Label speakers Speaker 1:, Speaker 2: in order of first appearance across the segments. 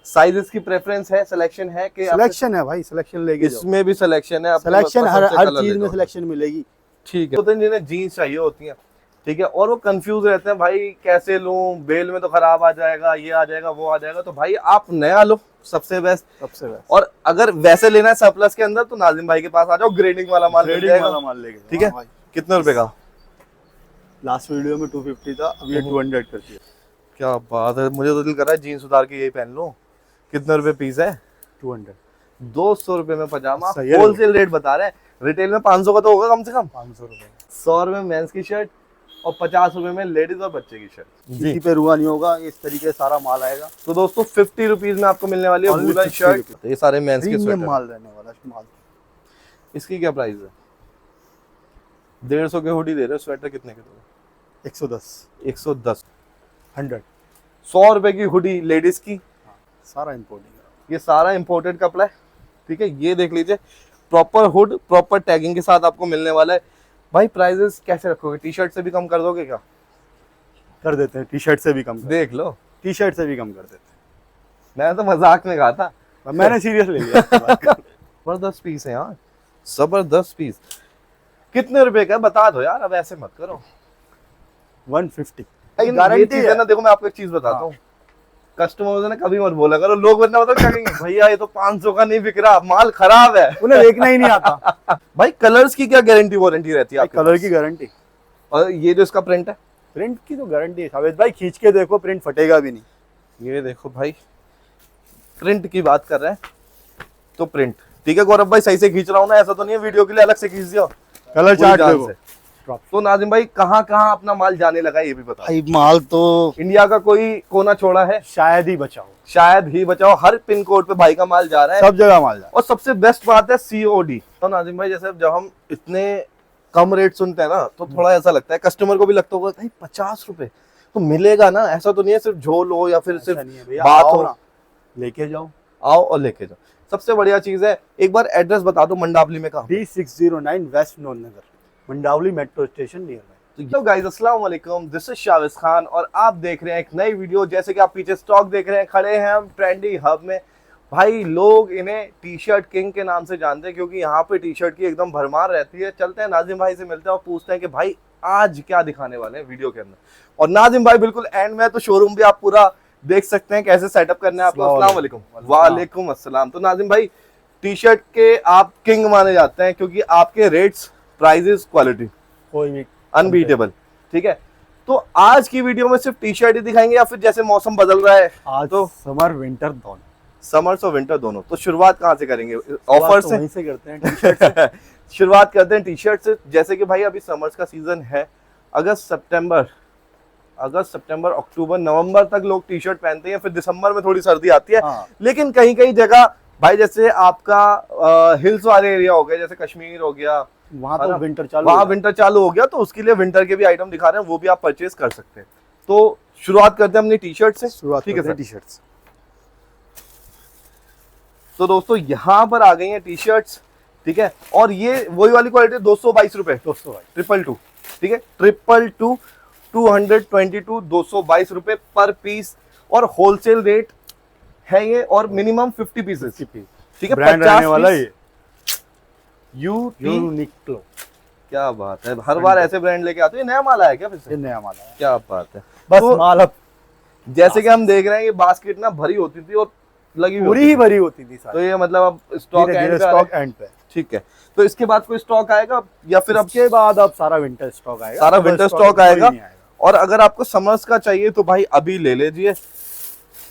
Speaker 1: Sizes की preference है, selection है कि
Speaker 2: सिलेक्शन है भाई, सिलेक्शन लेके जाओ।
Speaker 1: इसमें भी सिलेक्शन है,
Speaker 2: सिलेक्शन हर चीज में सिलेक्शन मिलेगी।
Speaker 1: ठीक है। तो जिन्हें जीन्स चाहिए होती हैं, ठीक है, और वो कंफ्यूज रहते हैं भाई कैसे लूं, बेल में तो खराब आ जाएगा, ये आ जाएगा, वो आ जाएगा, तो भाई आप नया लो, सबसे बेस्ट, सबसे बेस्ट। और अगर वैसे लेना है सरप्लस के अंदर तो नाजिम भाई के पास आ जाओ, ग्रेडिंग वाला माल मिल जाएगा, ठीक है। कितने रुपए का?
Speaker 2: लास्ट वीडियो में 250 था, अब ये 200 कर दिया।
Speaker 1: क्या बात है, मुझे तो दिल कर रहा है जीन्स उतार के यही पहन लो। कितने रुपए पीस है?
Speaker 2: 200।
Speaker 1: 200 रुपए में पजामा, होलसेल रेट बता रहे हैं, रिटेल में 500 का तो होगा कम से कम।
Speaker 2: 500 रुपए,
Speaker 1: 100 रुपए में मेंस की शर्ट और 50 रुपए में लेडीज और बच्चे की शर्ट।
Speaker 2: किसी पे रुआ नहीं होगा, इस तरीके से सारा माल आएगा।
Speaker 1: तो दोस्तों 50 रुपीज में आपको मिलने वाली है वूलन शर्ट। ये सारे मेंस के स्वेटर
Speaker 2: माल रहने वाला माल।
Speaker 1: इसकी क्या प्राइस है? 150 के हुडी दे रहे हो, स्वेटर कितने के दोगे?
Speaker 2: 110।
Speaker 1: 110।
Speaker 2: 100।
Speaker 1: 100 रुपए की हुडी लेडीज की,
Speaker 2: सारा इम्पोर्टेड,
Speaker 1: ये सारा इम्पोर्टेड कपड़ा है, ठीक है। ये देख लीजिए, प्रॉपर हुड, प्रॉपर टैगिंग के साथ आपको मिलने वाला है। भाई प्राइजेस कैसे रखोगे? टी शर्ट से भी कम कर दोगे क्या?
Speaker 2: कर देते हैं, टी शर्ट से भी कम कर,
Speaker 1: देख लो,
Speaker 2: टी शर्ट से भी कम कर देते हैं।
Speaker 1: मैं तो मजाक में कहा था,
Speaker 2: मैंने सीरियस ले लिया।
Speaker 1: जबरदस्त पीस है यार, जबरदस्त पीस। कितने रुपए का बता दो यार, अब ऐसे मत करो।
Speaker 2: 150
Speaker 1: गारंटी है ना। देखो मैं आपको एक चीज बताता हूँ, कस्टमर ने कभी मत बोला करो, लोग वरना मतलब क्या कहेंगे, भैया ये तो 500 का नहीं बिक रहा, माल खराब है,
Speaker 2: उन्हें देखना ही नहीं आता।
Speaker 1: भाई कलर्स की क्या गारंटी वारंटी रहती है?
Speaker 2: कलर की गारंटी,
Speaker 1: और ये जो इसका प्रिंट है,
Speaker 2: प्रिंट की तो गारंटी है सावेद भाई, खींच के देखो प्रिंट फटेगा भी नहीं।
Speaker 1: ये देखो भाई, प्रिंट की बात कर रहे हैं तो प्रिंट, ठीक है। गौरव भाई सही से खींच रहा हूँ ना, ऐसा तो नहीं है वीडियो के लिए अलग से खींच दिया।
Speaker 2: कलर चार्ट देखो।
Speaker 1: तो नाजिम भाई कहाँ कहाँ अपना माल जाने लगा ये भी बताओ।
Speaker 2: भाई माल तो
Speaker 1: इंडिया का कोई कोना छोड़ा है?
Speaker 2: शायद ही बचाओ,
Speaker 1: शायद ही बचाओ, हर पिन कोड पे भाई का माल जा रहा है,
Speaker 2: सब जगह माल जा रहा है।
Speaker 1: और सबसे बेस्ट बात है COD। तो नाजिम भाई जैसे जब हम इतने कम रेट सुनते हैं ना, तो थोड़ा ऐसा लगता है, कस्टमर को भी लगता होगा भाई 50 रुपए तो मिलेगा ना, ऐसा तो नहीं है सिर्फ झोल हो या फिर सिर्फ बात हो,
Speaker 2: लेके जाओ,
Speaker 1: आओ और लेके जाओ। सबसे बढ़िया चीज है, एक बार एड्रेस बता दो मंडावली में कहाँ?
Speaker 2: D609 वेस्ट नोन Nagar, Mandawali metro station nearby.
Speaker 1: तो गाइस अस्सलाम वालेकुम, दिस इज शाविज खान और आप देख रहे हैं एक नई वीडियो। जैसे कि आप पीछे स्टॉक देख रहे हैं, खड़े हैं हम ट्रेंडी हब में। भाई लोग इन्हें टी शर्ट किंग के नाम से जानते हैं, क्योंकि यहाँ पे टी शर्ट की एकदम भरमार रहती है। चलते हैं नाजिम भाई से मिलते हैं और पूछते हैं कि भाई आज क्या दिखाने वाले हैं वीडियो के अंदर। और नाजिम भाई बिल्कुल एंड में, तो शोरूम भी आप पूरा देख सकते हैं कैसे सेटअप करना है आपको। अस्सलाम वालेकुम। वालेकुम अस्सलाम। तो नाजिम भाई टी शर्ट के आप किंग माने जाते हैं, क्योंकि आपके रेट्स, प्राइजेस, क्वालिटी कोई भी अनबीटेबल, ठीक है। तो आज की वीडियो में सिर्फ टी शर्ट ही दिखाएंगे या फिर जैसे मौसम बदल रहा है
Speaker 2: आज तो समर विंटर दोनों,
Speaker 1: समर्स और विंटर दोनों। तो शुरुआत कहाँ से करेंगे? ऑफर से?
Speaker 2: वहीं से करते हैं, टी शर्ट से।
Speaker 1: शुरुआत करते हैं टी शर्ट से। जैसे कि भाई अभी समर्स का सीजन है, अगस्त सितंबर अक्टूबर नवंबर तक लोग टी शर्ट पहनते हैं, फिर दिसंबर में थोड़ी सर्दी आती है। लेकिन कहीं कहीं जगह भाई, जैसे आपका हिल्स वाले एरिया हो गया, जैसे कश्मीर हो गया,
Speaker 2: वहाँ तो विंटर
Speaker 1: चालू हो गया, तो उसके लिए विंटर के भी आइटम दिखा रहे हैं, वो भी आप परचेज कर सकते हैं। तो शुरुआत करते हैं अपनी टी शर्ट से। ठीक है सर,
Speaker 2: टी शर्ट।
Speaker 1: तो दोस्तों यहाँ पर आ गई हैं टी शर्ट्स, ठीक है। और ये वही वाली क्वालिटी, 222 रुपए, 222, ठीक है, 222, 222, 222 रुपए पर पीस, और होलसेल रेट है ये, और मिनिमम 50 पीसेस, ठीक है।
Speaker 2: ब्रांड रहने वाला ये
Speaker 1: यूनिक्लो। क्या बात है, हर बार ऐसे ब्रांड लेके आते हो। ये नया माल आया क्या? फिर से
Speaker 2: ये नया माल आया।
Speaker 1: क्या बात है।
Speaker 2: बस
Speaker 1: तो
Speaker 2: माल अब
Speaker 1: जैसे कि हम देख रहे हैं, ये बास्केट ना भरी होती थी और लगी
Speaker 2: पूरी ही भरी होती थी,
Speaker 1: तो ये मतलब अब स्टॉक एंड पे, ठीक है। तो इसके बाद कोई स्टॉक आएगा या फिर अब
Speaker 2: के बाद अब सारा विंटर स्टॉक आएगा?
Speaker 1: सारा विंटर स्टॉक आएगा। और अगर आपको समर्स का चाहिए तो भाई अभी ले लीजिए,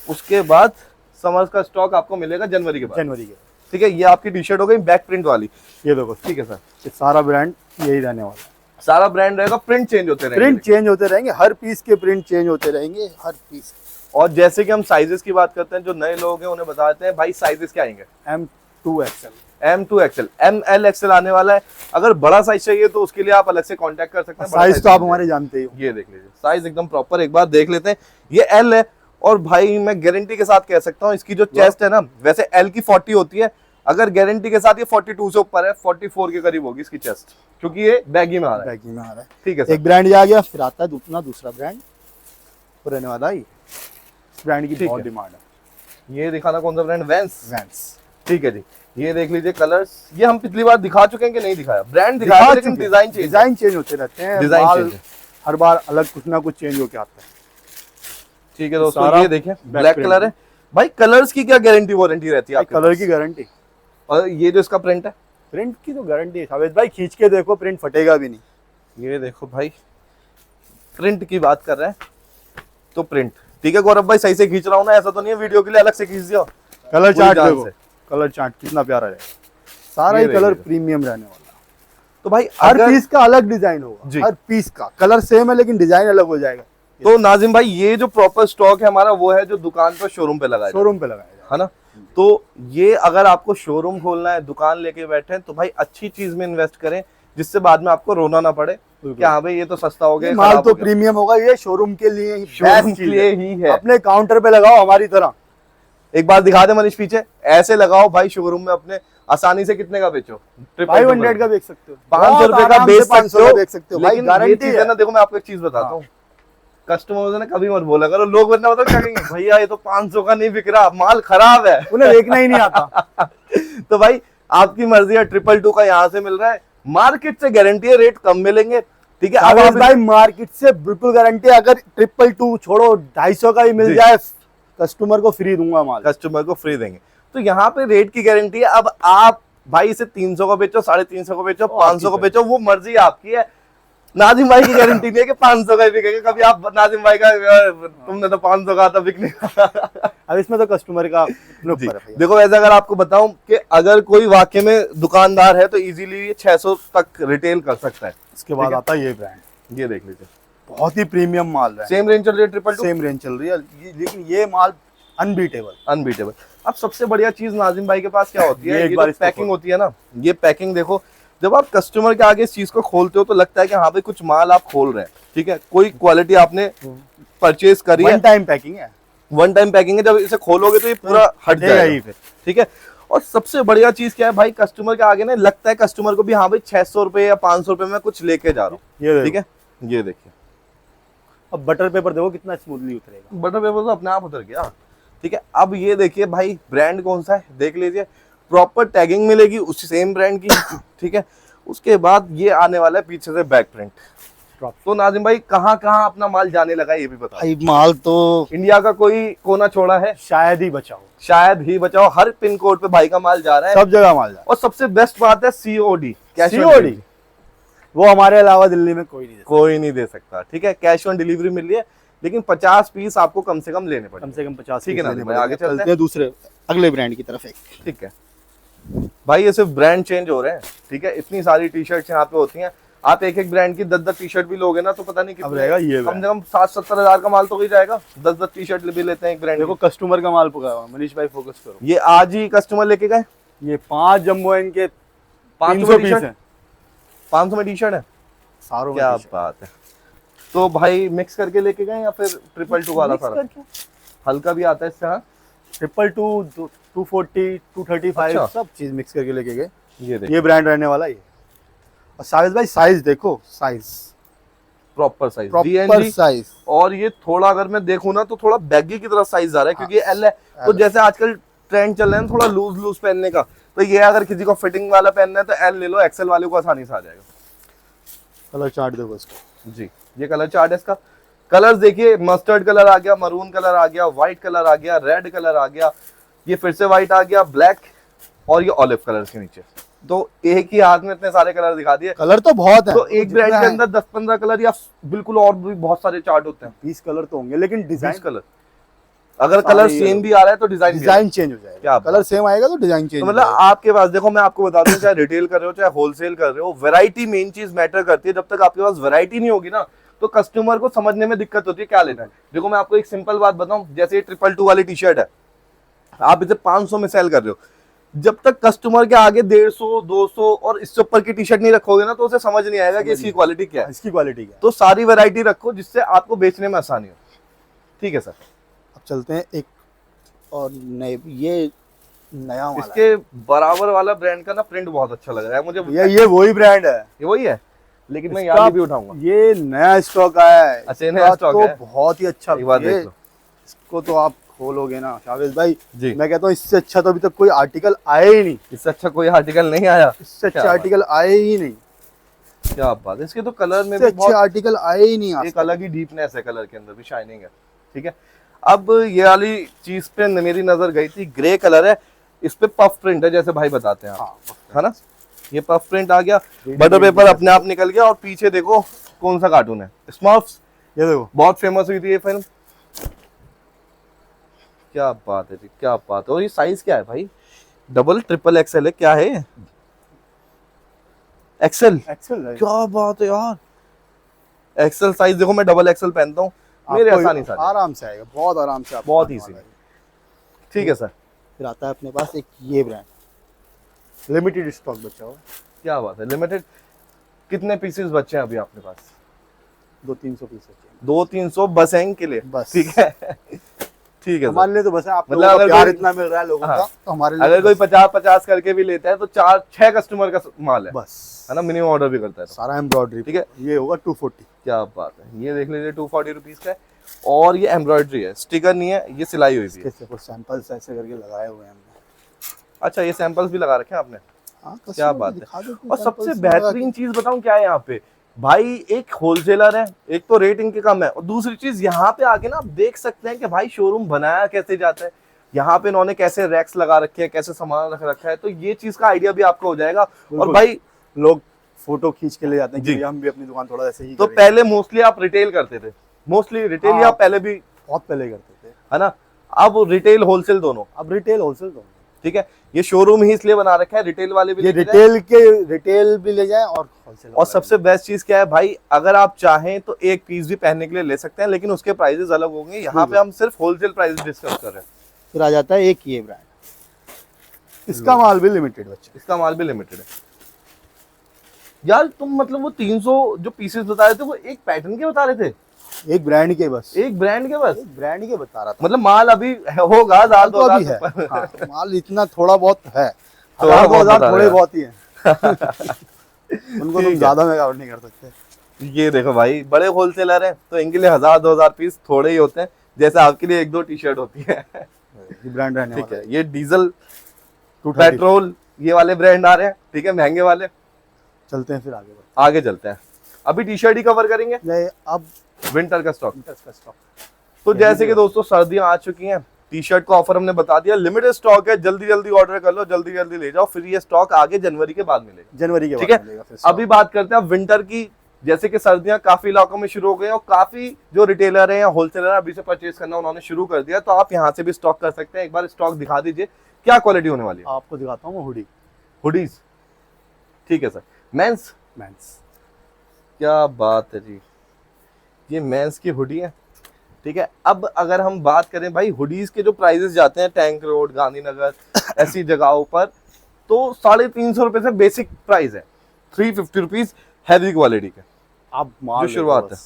Speaker 1: उसके बाद समर्स का स्टॉक आपको मिलेगा जनवरी के बाद, ठीक है। ये आपकी टी शर्ट हो गई बैक प्रिंट वाली, ये देखो, ठीक है सर।
Speaker 2: ये सारा ब्रांड यही रहने वाला है,
Speaker 1: सारा ब्रांड रहेगा, प्रिंट चेंज होते रहेंगे,
Speaker 2: हर पीस के प्रिंट चेंज होते रहेंगे, हर पीस।
Speaker 1: और जैसे कि हम साइजेस की बात करते हैं, जो नए लोग हैं उन्हें बताते हैं भाई साइजेस क्या आएंगे। M2XL, ML XL आने वाला है। अगर बड़ा साइज चाहिए तो उसके लिए आप अलग से कांटेक्ट कर सकते हैं।
Speaker 2: साइज तो आप हमारे जानते ही हो।
Speaker 1: ये देख लीजिए, साइज एकदम प्रॉपर, एक बार देख लेते हैं। ये L है, और भाई मैं गारंटी के साथ कह सकता हूँ, इसकी जो चेस्ट है ना, वैसे L की 40 होती है, अगर गारंटी के साथ ये 42 से ऊपर है, 44 के करीब होगी इसकी चेस्ट, क्योंकि ये बैगी में आ रहा है। ठीक है,
Speaker 2: एक ब्रांड आ गया, फिर आता है दूसरा ब्रांड रहने वाला है। ब्रांड की बहुत डिमांड है।
Speaker 1: ये दिखाना कौन सा ब्रांड, वैंस।
Speaker 2: वैंस।
Speaker 1: ठीक है जी, ये देख लीजिए कलर्स, ये हम पिछली बार दिखा चुके हैं कि नहीं दिखाया, ब्रांड दिखाया लेकिन डिजाइन चेंज
Speaker 2: होते रहते हैं,
Speaker 1: डिजाइन
Speaker 2: माल
Speaker 1: चेंज
Speaker 2: हर बार अलग कुछ ना कुछ चेंज होके आता है।
Speaker 1: ठीक है दोस्तों, ये देखिए ब्लैक कलर है भाई। कलर्स की क्या गारंटी वारंटी रहती है आपके
Speaker 2: कलर की गारंटी,
Speaker 1: और ये जो इसका प्रिंट है,
Speaker 2: प्रिंट की तो गारंटी है सावेद भाई, खींच के देखो प्रिंट फटेगा भी नहीं।
Speaker 1: ये देखो भाई, प्रिंट की बात कर रहे हैं तो प्रिंट ठीक है। गौरव भाई सही से खींच रहा हूँ ना, ऐसा तो नहीं है वीडियो के लिए अलग से खींच दिया।
Speaker 2: कलर चार्ट देखो, कलर चार्ट कितना प्यारा है, सारा ही कलर प्रीमियम रहने वाला।
Speaker 1: तो भाई
Speaker 2: हर पीस का अलग डिजाइन होगा, हर पीस का कलर सेम है लेकिन डिजाइन अलग हो जाएगा।
Speaker 1: तो नाजिम भाई ये जो प्रॉपर स्टॉक है हमारा वो है जो दुकान पर शोरूम पे लगाया,
Speaker 2: शोरूम पे लगाया
Speaker 1: है ना। तो ये अगर आपको शोरूम खोलना है, दुकान लेके बैठे हैं, तो भाई अच्छी चीज में इन्वेस्ट करें जिससे बाद में आपको रोना ना पड़े कि हाँ भाई ये तो सस्ता हो गया,
Speaker 2: माल तो प्रीमियम होगा, ये शोरूम के लिए ही,
Speaker 1: शोरूम के लिए ही है।
Speaker 2: अपने काउंटर पे लगाओ हमारी तरह।
Speaker 1: एक बार दिखा दे मनीष पीछे, ऐसे लगाओ भाई शोरूम में अपने, आसानी से कितने का बेचो,
Speaker 2: 500 का बेच सकते हो,
Speaker 1: 500 रुपए का बेच सकते हो
Speaker 2: भाई, गारंटी है
Speaker 1: ना। देखो मैं आपको एक चीज बताता हूँ, कस्टमर ने कभी मत बोला करो, लोग वरना बताओ क्या कहेंगे, भैया ये तो 500 का नहीं बिक रहा, माल खराब है,
Speaker 2: उन्हें देखना ही नहीं आता।
Speaker 1: तो भाई आपकी मर्जी है, 222 का यहाँ से मिल रहा है, मार्केट से गारंटी है रेट कम मिलेंगे। ठीक है
Speaker 2: अब भाई मार्केट से बिल्कुल गारंटी, अगर 222 छोड़ो 250 का ही मिल जाए, कस्टमर को फ्री दूंगा माल,
Speaker 1: कस्टमर को फ्री देंगे। तो यहाँ पे रेट की गारंटी है। अब आप भाई इसे 300 का बेचो, 350 का बेचो, 500 का बेचो, वो मर्जी आपकी है। नाजिम भाई की गारंटी नहीं है कि 500 का ही बिकेगा। कभी आप नाजिम भाई का तुमने तो 500 का था बिकने
Speaker 2: अब इसमें तो कस्टमर का
Speaker 1: देखो, वैसे अगर आपको बताऊं कि अगर कोई वाकई में दुकानदार है तो इजीली 600 तक रिटेल कर सकता है।
Speaker 2: इसके बाद आता है ये ब्रांड,
Speaker 1: ये देख लीजिए,
Speaker 2: बहुत ही प्रीमियम माल है।
Speaker 1: सेम रेंज चल रही है, 222
Speaker 2: सेम रेंज चल रही है, लेकिन ये माल अनबीटेबल।
Speaker 1: अब सबसे बढ़िया चीज नाजिम भाई के पास क्या होती है,
Speaker 2: एक बार
Speaker 1: पैकिंग होती है ना। ये पैकिंग देखो, जब आप कस्टमर के आगे इस चीज को खोलते हो तो लगता है कि हाँ भाई कुछ माल आप खोल रहे हैं। ठीक है, कोई क्वालिटी आपने परचेज करी है,
Speaker 2: वन टाइम पैकिंग है,
Speaker 1: वन टाइम पैकिंग है। जब इसे खोलोगे तो ये पूरा हट जाएगा ही फिर। ठीक है, और सबसे बढ़िया चीज क्या है भाई, कस्टमर के आगे ना लगता है कस्टमर को भी हाँ भाई 600 रुपए या 500 रुपए में कुछ लेके जा रहा हूँ। ठीक है, ये देखिए,
Speaker 2: अब बटर पेपर देखो कितना स्मूथली उतरेगा,
Speaker 1: बटर पेपर तो अपने आप उतर गया। ठीक है, अब ये देखिए भाई ब्रांड कौन सा है देख लीजिए, प्रॉपर टैगिंग मिलेगी उसी सेम ब्रांड की। ठीक है, उसके बाद ये आने वाला है पीछे से बैक प्रिंट। तो नाजिम भाई कहाँ कहाँ अपना माल जाने लगा ये भी बताओ।
Speaker 2: भाई माल तो
Speaker 1: इंडिया का कोई कोना छोड़ा है,
Speaker 2: शायद ही बचाओ,
Speaker 1: शायद ही बचाओ, हर पिन कोड पे भाई का माल जा रहा है,
Speaker 2: सब जगह माल जा रहा है।
Speaker 1: और सबसे बेस्ट बात है COD,
Speaker 2: COD वो हमारे अलावा दिल्ली में कोई नहीं दे
Speaker 1: सकता। ठीक है, कैश ऑन डिलीवरी मिल रही है, लेकिन 50 पीस आपको कम से कम लेने पड़ेंगे,
Speaker 2: कम से कम 50।
Speaker 1: ठीक है ना, आगे चलते हैं
Speaker 2: दूसरे अगले ब्रांड की तरफ।
Speaker 1: ठीक है भाई, ये सिर्फ ब्रांड चेंज हो रहे हैं। ठीक है, इतनी सारी टी शर्ट यहाँ पे होती हैं, आप एक एक ब्रांड की 10-10 टी शर्ट भी लोगे ना तो पता नहीं कितना
Speaker 2: रहेगा, ये
Speaker 1: कम से कम 60-70 हजार का माल तो ही जाएगा। 10-10 टी शर्ट भी लेते हैं एक ब्रांड।
Speaker 2: देखो कस्टमर का माल पका हुआ, मनीष भाई फोकस करो,
Speaker 1: ये आज ही कस्टमर लेके गए,
Speaker 2: ये 5 जम्बो इनके
Speaker 1: 500 पीस है, 500 में टी शर्ट है,
Speaker 2: सारों
Speaker 1: क्या बात है। तो भाई मिक्स करके लेके गए या फिर 222 वाला सारा हल्का भी आता है इससे? हाँ,
Speaker 2: 222, 240, 235
Speaker 1: अच्छा।
Speaker 2: सब चीज मिक्स करके लेके गए।
Speaker 1: ये
Speaker 2: ब्रांड रहने वाला है। और साइज भाई, साइज देखो, साइज
Speaker 1: प्रॉपर साइज, और ये थोड़ा अगर मैं देखूं ना तो थोड़ा बैगी की तरफ साइज आ रहा है, क्योंकि ये L है। तो जैसे आजकल ट्रेंड चल रहा है थोड़ा लूज पहनने का, तो ये अगर किसी को फिटिंग वाला पहनना है तो L ले लो, XL वाले को आसानी से आ जाएगा।
Speaker 2: कलर चार्ट देखो इसका
Speaker 1: जी, ये कलर चार्ट है इसका। कलर्स देखिए, मस्टर्ड कलर आ गया, मरून कलर आ गया, व्हाइट कलर आ गया, रेड कलर आ गया, ये फिर से व्हाइट आ गया, ब्लैक, और ये ऑलिव कलर के नीचे। तो एक ही हाथ में इतने सारे कलर दिखा दिए,
Speaker 2: कलर तो बहुत है।
Speaker 1: तो एक ब्रांड के अंदर 10-15 कलर या बिल्कुल और भी बहुत सारे चार्ट होते हैं।
Speaker 2: 20 कलर तो होंगे, लेकिन डिजाइन
Speaker 1: कलर, अगर कलर सेम भी आ रहा है तो डिजाइन
Speaker 2: चेंज हो जाएगा। क्या कलर सेम आएगा तो डिजाइन चेंज,
Speaker 1: तो मतलब आपके पास देखो, मैं आपको बता दूं, चाहे रिटेल कर रहे हो चाहे होलसेल कर रहे हो, वैरायटी मेन चीज मैटर करती है। जब तक आपके पास वैरायटी नहीं होगी ना तो कस्टमर को समझने में दिक्कत होती है क्या लेना है। देखो मैं आपको एक सिंपल बात बताऊं, जैसे 222 वाली टी शर्ट है, आप इसे 500 में सेल कर रहे हो, जब तक कस्टमर के आगे 150, 200 और इससे ऊपर की टी शर्ट नहीं रखोगे ना तो उसे समझ नहीं आएगा कि इसकी क्वालिटी क्या है,
Speaker 2: इसकी क्वालिटी क्या है।
Speaker 1: तो सारी वैरायटी रखो जिससे आपको बेचने में आसानी हो। ठीक है सर,
Speaker 2: अब चलते हैं एक और नए, ये नया वाला
Speaker 1: इसके बराबर वाला ब्रांड का ना प्रिंट बहुत अच्छा लग रहा है मुझे।
Speaker 2: ये वही ब्रांड है,
Speaker 1: ये वही है, लेकिन मैं यहाँ भी उठाऊंगा।
Speaker 2: ये नया स्टॉक आया है,
Speaker 1: अच्छा नया स्टॉक है,
Speaker 2: बहुत ही अच्छा।
Speaker 1: एक बार देख लो,
Speaker 2: इसको तो आप खोलोगे ना शावेज भाई,
Speaker 1: जी।
Speaker 2: मैं कहता हूँ इससे अच्छा तो अभी तक कोई आर्टिकल आया ही नहीं,
Speaker 1: इससे अच्छा कोई आर्टिकल नहीं आया।
Speaker 2: इससे
Speaker 1: क्या
Speaker 2: अच्छे
Speaker 1: बात
Speaker 2: आर्टिकल आए ही नहीं,
Speaker 1: क्या बात है, इसके तो कलर में
Speaker 2: इससे
Speaker 1: भी
Speaker 2: अच्छे
Speaker 1: बहुत
Speaker 2: आर्टिकल आए ही नहीं आज
Speaker 1: एक
Speaker 2: तक।
Speaker 1: अलग ही डीपनेस है, कलर के अंदर भी शाइनिंग है। ठीक है, अब ये वाली चीज पे मेरी नजर गई थी, ग्रे कलर है, इस पे पफ प्रिंट है जैसे भाई बताते हैं आप,
Speaker 2: हाँ,
Speaker 1: है ना। ये पफ प्रिंट आ गया,
Speaker 2: 3D
Speaker 1: बटर पेपर
Speaker 2: प्रिंट
Speaker 1: अपने आप निकल गया, और पीछे देखो कौन सा कार्टून है, स्मर्फ्स।
Speaker 2: ये देखो,
Speaker 1: बहुत फेमस हुई थी ये फिल्म। क्या बात है जी, क्या बात है। और ये साइज क्या है भाई, डबल ट्रिपल एक्सएल है, क्या है एक्सएल?
Speaker 2: एक्सेल है।
Speaker 1: क्या बात है यार, एक्सएल साइज देखो, मैं डबल एक्सएल पहनता हूँ, मेरे
Speaker 2: आपको
Speaker 1: आसानी से आ जाएगा।
Speaker 2: आराम से आएगा, बहुत आराम से आपको
Speaker 1: बहुत
Speaker 2: आने
Speaker 1: easy।
Speaker 2: वाला है।
Speaker 1: ठीक है सर,
Speaker 2: फिर आता है अपने पास एक ये ब्रांड, लिमिटेड स्टॉक बचा हुआ,
Speaker 1: क्या बात है, लिमिटेड। कितने पीसेस बचे हैं अभी आपके पास?
Speaker 2: 200-300 पीस बचे हैं
Speaker 1: 200-300 बस हैं इनके लिए,
Speaker 2: बस।
Speaker 1: ठीक है। ठीक है सर।
Speaker 2: हमारे लिए तो बस है, आप
Speaker 1: मतलब
Speaker 2: लोगों का
Speaker 1: अगर
Speaker 2: प्यार
Speaker 1: कोई-
Speaker 2: इतना मिल रहा है लोगों
Speaker 1: हाँ।
Speaker 2: का, तो हमारे लिए
Speaker 1: अगर
Speaker 2: तो
Speaker 1: कोई
Speaker 2: बस
Speaker 1: 50-50 करके भी लेता है तो 4-6 कस्टमर का माल है
Speaker 2: बस
Speaker 1: ना, मिनिमम ऑर्डर भी करता है तो।
Speaker 2: सारा एम्ब्रॉयडरी,
Speaker 1: ठीक है,
Speaker 2: ये होगा 240।
Speaker 1: क्या बात है, ये देख लीजिए 240 रुपीज का है, और ये एम्ब्रॉयडरी है, स्टिकर नहीं है, ये सिलाई हुई भी है।
Speaker 2: इसके कुछ सैंपल्स ऐसे करके लगाए हुए हैं हमने।
Speaker 1: अच्छा, ये सैंपल्स भी लगा रखे हैं आपने,
Speaker 2: हाँ,
Speaker 1: क्या
Speaker 2: customer
Speaker 1: बात
Speaker 2: को
Speaker 1: है।
Speaker 2: दिखा देते हैं
Speaker 1: और सबसे
Speaker 2: samples लगा के।
Speaker 1: बेहतरीन चीज बताऊं क्या है यहाँ पे भाई, एक होलसेलर है, एक तो रेट इनके कम है, और दूसरी चीज यहाँ पे आके ना आप देख सकते हैं कि भाई शोरूम बनाया कैसे जाता है, यहाँ पे इन्होंने कैसे रैक्स लगा रखे हैं, कैसे सामान रख रखा है, तो ये चीज का आइडिया भी आपको हो जाएगा। और
Speaker 2: बिल्कुल।
Speaker 1: भाई
Speaker 2: लोग फोटो खींच के ले जाते हैं
Speaker 1: जी।
Speaker 2: कि हम भी अपनी दुकान थोड़ा ऐसे ही
Speaker 1: तो
Speaker 2: करेंगे।
Speaker 1: पहले मोस्टली आप रिटेल करते थे, मोस्टली रिटेल
Speaker 2: हाँ।
Speaker 1: या पहले भी,
Speaker 2: बहुत पहले करते थे,
Speaker 1: है ना, अब रिटेल होलसेल दोनों।
Speaker 2: अब रिटेल होलसेल दोनों।
Speaker 1: ठीक है, ये शोरूम ही इसलिए बना रखा है, रिटेल वाले भी
Speaker 2: ये
Speaker 1: लेके जाएं।
Speaker 2: रिटेल भी ले जाए और होलसेल
Speaker 1: और सबसे बेस्ट चीज क्या है भाई, अगर आप चाहें तो एक पीस भी पहनने के लिए ले सकते हैं, लेकिन उसके प्राइसेस अलग होंगे। यहाँ पे हम सिर्फ होलसेल प्राइस डिस्कस कर रहे हैं।
Speaker 2: फिर आ जाता है एक ये ब्रांड, इसका माल भी लिमिटेड बच्चे,
Speaker 1: इसका माल भी लिमिटेड है यार। तुम मतलब वो 300 जो पीसेस बता रहे थे, वो एक पैटर्न के बता रहे थे,
Speaker 2: एक ब्रांड के बस,
Speaker 1: एक ब्रांड के बस,
Speaker 2: एक ब्रांड के बता रहा था।
Speaker 1: मतलब माल अभी होगा
Speaker 2: माल
Speaker 1: हजार
Speaker 2: तो
Speaker 1: दो
Speaker 2: अभी है,
Speaker 1: हजार
Speaker 2: हाँ, माल इतना थोड़ा बहुत है,
Speaker 1: थोड़ा
Speaker 2: हजार
Speaker 1: बहुत
Speaker 2: 2000
Speaker 1: बता
Speaker 2: थोड़े
Speaker 1: रहे
Speaker 2: बहुत ही है। उनको
Speaker 1: ठीक
Speaker 2: तुम
Speaker 1: है।
Speaker 2: ज्यादा में कवर नहीं कर सकते।
Speaker 1: ये देखो भाई, बड़े होलसेलर हैं तो इनके लिए 1000-2000 पीस थोड़े ही होते हैं, जैसे आपके लिए 1-2 टी शर्ट होती है।
Speaker 2: ये ब्रांड रहने
Speaker 1: ठीक
Speaker 2: वाला
Speaker 1: है, ये डीजल
Speaker 2: 230।
Speaker 1: पेट्रोल ये वाले ब्रांड आ रहे हैं, ठीक है, महंगे वाले।
Speaker 2: चलते हैं फिर आगे
Speaker 1: आगे चलते हैं, अभी टी शर्ट ही कवर करेंगे,
Speaker 2: ये अब
Speaker 1: विंटर का स्टॉक।
Speaker 2: विंटर्स का स्टॉक।
Speaker 1: तो जैसे कि दोस्तों सर्दियां आ चुकी हैं, टी शर्ट का ऑफर हमने बता दिया, लिमिटेड स्टॉक है, जल्दी जल्दी ऑर्डर कर लो, जल्दी जल्दी ले जाओ, फिर ये स्टॉक आगे जनवरी के बाद मिलेगा।
Speaker 2: जनवरी के
Speaker 1: ठीक
Speaker 2: बाद
Speaker 1: है,
Speaker 2: मिलेगा फिर स्टॉक।
Speaker 1: अभी बात करते हैं विंटर की। जैसे कि सर्दियां काफी इलाकों में शुरू हो गई हैं, और काफी जो रिटेलर हैं या होलसेलर हैं अभी से परचेज करना उन्होंने शुरू कर दिया, तो आप यहाँ से भी स्टॉक कर सकते हैं। एक बार स्टॉक दिखा दीजिए, क्या क्वालिटी होने वाली है।
Speaker 2: आपको दिखाता हूँ हुडी,
Speaker 1: हुडीज, ठीक है सर। मेंस,
Speaker 2: मेंस,
Speaker 1: क्या बात है जी, ये मेंस की हुडी है। ठीक है, अब अगर हम बात करें भाई हुडीज के जो प्राइसेस जाते हैं टैंक रोड, गांधीनगर ऐसी जगहों पर, तो 350 रुपए से बेसिक प्राइस है, 350 रुपीज हैवी क्वालिटी के
Speaker 2: आप माल
Speaker 1: जो शुरुआत है।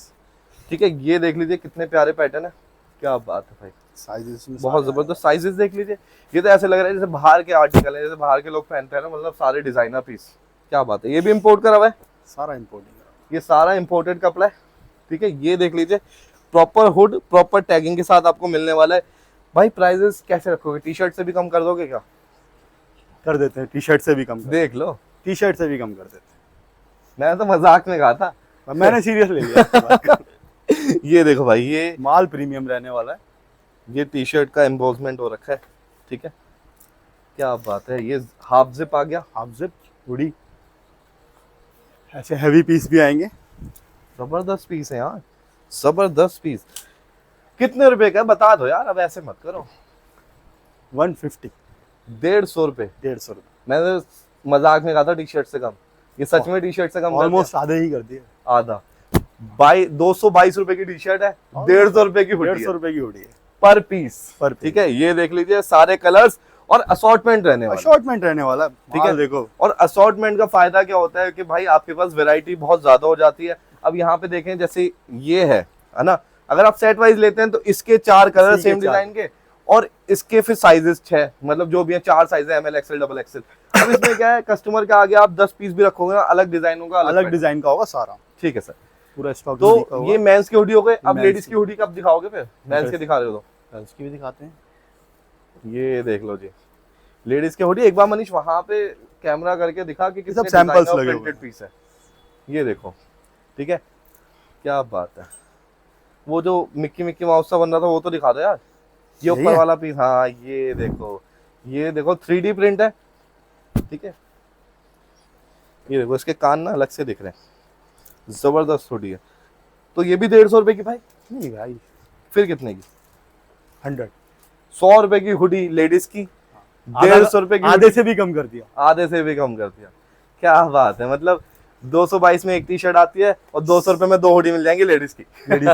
Speaker 1: ठीक है, ये देख लीजिए कितने प्यारे पैटर्न है, क्या बात है भाई,
Speaker 2: साइजेस में
Speaker 1: बहुत जबरदस्त साइजेस देख लीजिए। ये तो ऐसे लग रहा है जैसे बाहर के आर्टिकल है, जैसे बाहर के लोग पहनते हैं ना, मतलब सारे डिजाइनर पीस, क्या बात है। ये भी इम्पोर्ट करा हुआ है,
Speaker 2: सारा इंपोर्टिंग।
Speaker 1: ये सारा इम्पोर्टेड कपड़ा है। ठीक है, ये देख लीजिए प्रॉपर हुड, प्रॉपर टैगिंग के साथ आपको मिलने वाला है। भाई प्राइजेस कैसे रखोगे, टी शर्ट से भी कम कर दोगे क्या?
Speaker 2: कर देते हैं, टी शर्ट से भी कम कर,
Speaker 1: देख लो,
Speaker 2: टी शर्ट से भी कम कर देते
Speaker 1: मैं तो मजाक में कहा था।
Speaker 2: हैं। मैंने सीरियस ले लिया आपकी बात को।
Speaker 1: ये देखो भाई, ये
Speaker 2: माल प्रीमियम रहने वाला है।
Speaker 1: ये टी शर्ट का एम्बोजमेंट हो रखा है। ठीक है, क्या बात है, ये हाफ जिप आ गया,
Speaker 2: हाफ जिप हुडी, ऐसे हैवी पीस भी आएंगे।
Speaker 1: जबरदस्त पीस है यार, जबरदस्त पीस। कितने रुपए का है? बता दो यार, अब ऐसे मत करो।
Speaker 2: 150,
Speaker 1: 150 रुपए,
Speaker 2: 150 रुपये,
Speaker 1: मैंने मजाक में कहा था टी शर्ट से कम, ये सच में टी शर्ट से कम कर
Speaker 2: ऑलमोस्ट आधे ही कर दिए।
Speaker 1: दिया। आधा 222 रुपए की टी शर्ट है, 150 रुपए की हुडी
Speaker 2: 150
Speaker 1: है
Speaker 2: रुपए की हुडी है
Speaker 1: पर पीस।
Speaker 2: पर
Speaker 1: ठीक है, ये देख लीजिए सारे कलर्स और असॉर्टमेंट रहने वाला है।
Speaker 2: शॉर्टमेंट रहने वाला है।
Speaker 1: ठीक है,
Speaker 2: माल देखो,
Speaker 1: और असॉर्टमेंट का फायदा क्या होता है कि भाई आपके पास वैरायटी बहुत ज्यादा हो जाती है। अब यहाँ पे देखें, जैसे ये है ना, अगर आप सेट वाइज लेते हैं तो इसके 4 कलर
Speaker 2: इसी के
Speaker 1: सेम
Speaker 2: 4
Speaker 1: डिजाइन के, और इसके फिर साइजेस 6, मतलब जो भी है 4 साइज है, एमएल, एक्सएल, डबल एक्सएल। अब इसमें क्या है, कस्टमर के आगे आप 10 पीस भी रखोगे ना, अलग डिजाइन होगा,
Speaker 2: अलग
Speaker 1: pattern।
Speaker 2: डिजाइन का होगा सारा,
Speaker 1: ठीक है सर।
Speaker 2: पूरा स्टॉक
Speaker 1: तो ये मेंस की हुडी हो गए, अब
Speaker 2: Men's
Speaker 1: लेडीज
Speaker 2: की।
Speaker 1: की हुडी कब दिखाओगे? फिर मेंस के दिखा रहे हो तो
Speaker 2: गर्ल्स की भी दिखाते हैं।
Speaker 1: ये देख लो जी, लेडीज के हुडी। एक बार मनीष वहां पे कैमरा करके दिखा कि कितने
Speaker 2: सब सैंपल्स
Speaker 1: designer
Speaker 2: लगे हुए
Speaker 1: printed
Speaker 2: हैं।
Speaker 1: पीस है। ये देखो, ठीक है, क्या बात है। वो जो मिक्की मिक्की माउस सा बन रहा था वो तो दिखा दो यार। ये
Speaker 2: यही
Speaker 1: ऊपर
Speaker 2: है?
Speaker 1: वाला पीस, हाँ ये देखो, ये देखो 3D प्रिंट है, ठीक है। ये देखो इसके कान ना अलग से दिख रहे हैं, जबरदस्त हुडी है। तो ये भी 150 रुपए की भाई।
Speaker 2: नहीं भाई,
Speaker 1: फिर कितने की?
Speaker 2: 100।
Speaker 1: 100 रुपए की हुडी लेडीज की,
Speaker 2: आधा-
Speaker 1: 150 रुपए की
Speaker 2: आधे
Speaker 1: hoodie,
Speaker 2: से भी कम कर दिया।
Speaker 1: आधे से भी कम कर दिया। क्या बात है, मतलब 222 में एक टी शर्ट आती है और 200 रुपए में 2 हुडी मिल जाएंगी लेडीज की।
Speaker 2: लेडीज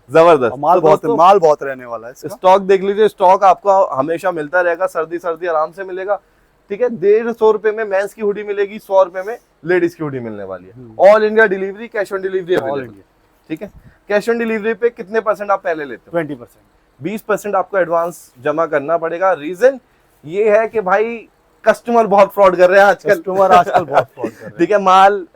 Speaker 1: जबरदस्त।
Speaker 2: और माल
Speaker 1: तो
Speaker 2: बहुत
Speaker 1: दोस्तों,
Speaker 2: माल बहुत रहने वाला है इसका।
Speaker 1: स्टॉक देख लीजिए, स्टॉक आपको हमेशा मिलता रहेगा, सर्दी सर्दी आराम से मिलेगा, ठीक है। 150 रुपए में मेंस की हुडी मिलेगी, 100 रुपए में लेडीज की हुडी मिलने वाली है। All India delivery, cash on delivery
Speaker 2: all
Speaker 1: available,
Speaker 2: India
Speaker 1: ठीक है। कैश ऑन डिलीवरी पे कितने % आप पहले लेते हो?
Speaker 2: 20%।
Speaker 1: 20% आपको एडवांस जमा करना पड़ेगा। रीजन ये है कि भाई कस्टमर बहुत फ्रॉड कर रहे हैं आजकल।
Speaker 2: कस्टमर आजकल बहुत फ्रॉड कर रहे
Speaker 1: ठीक है, माल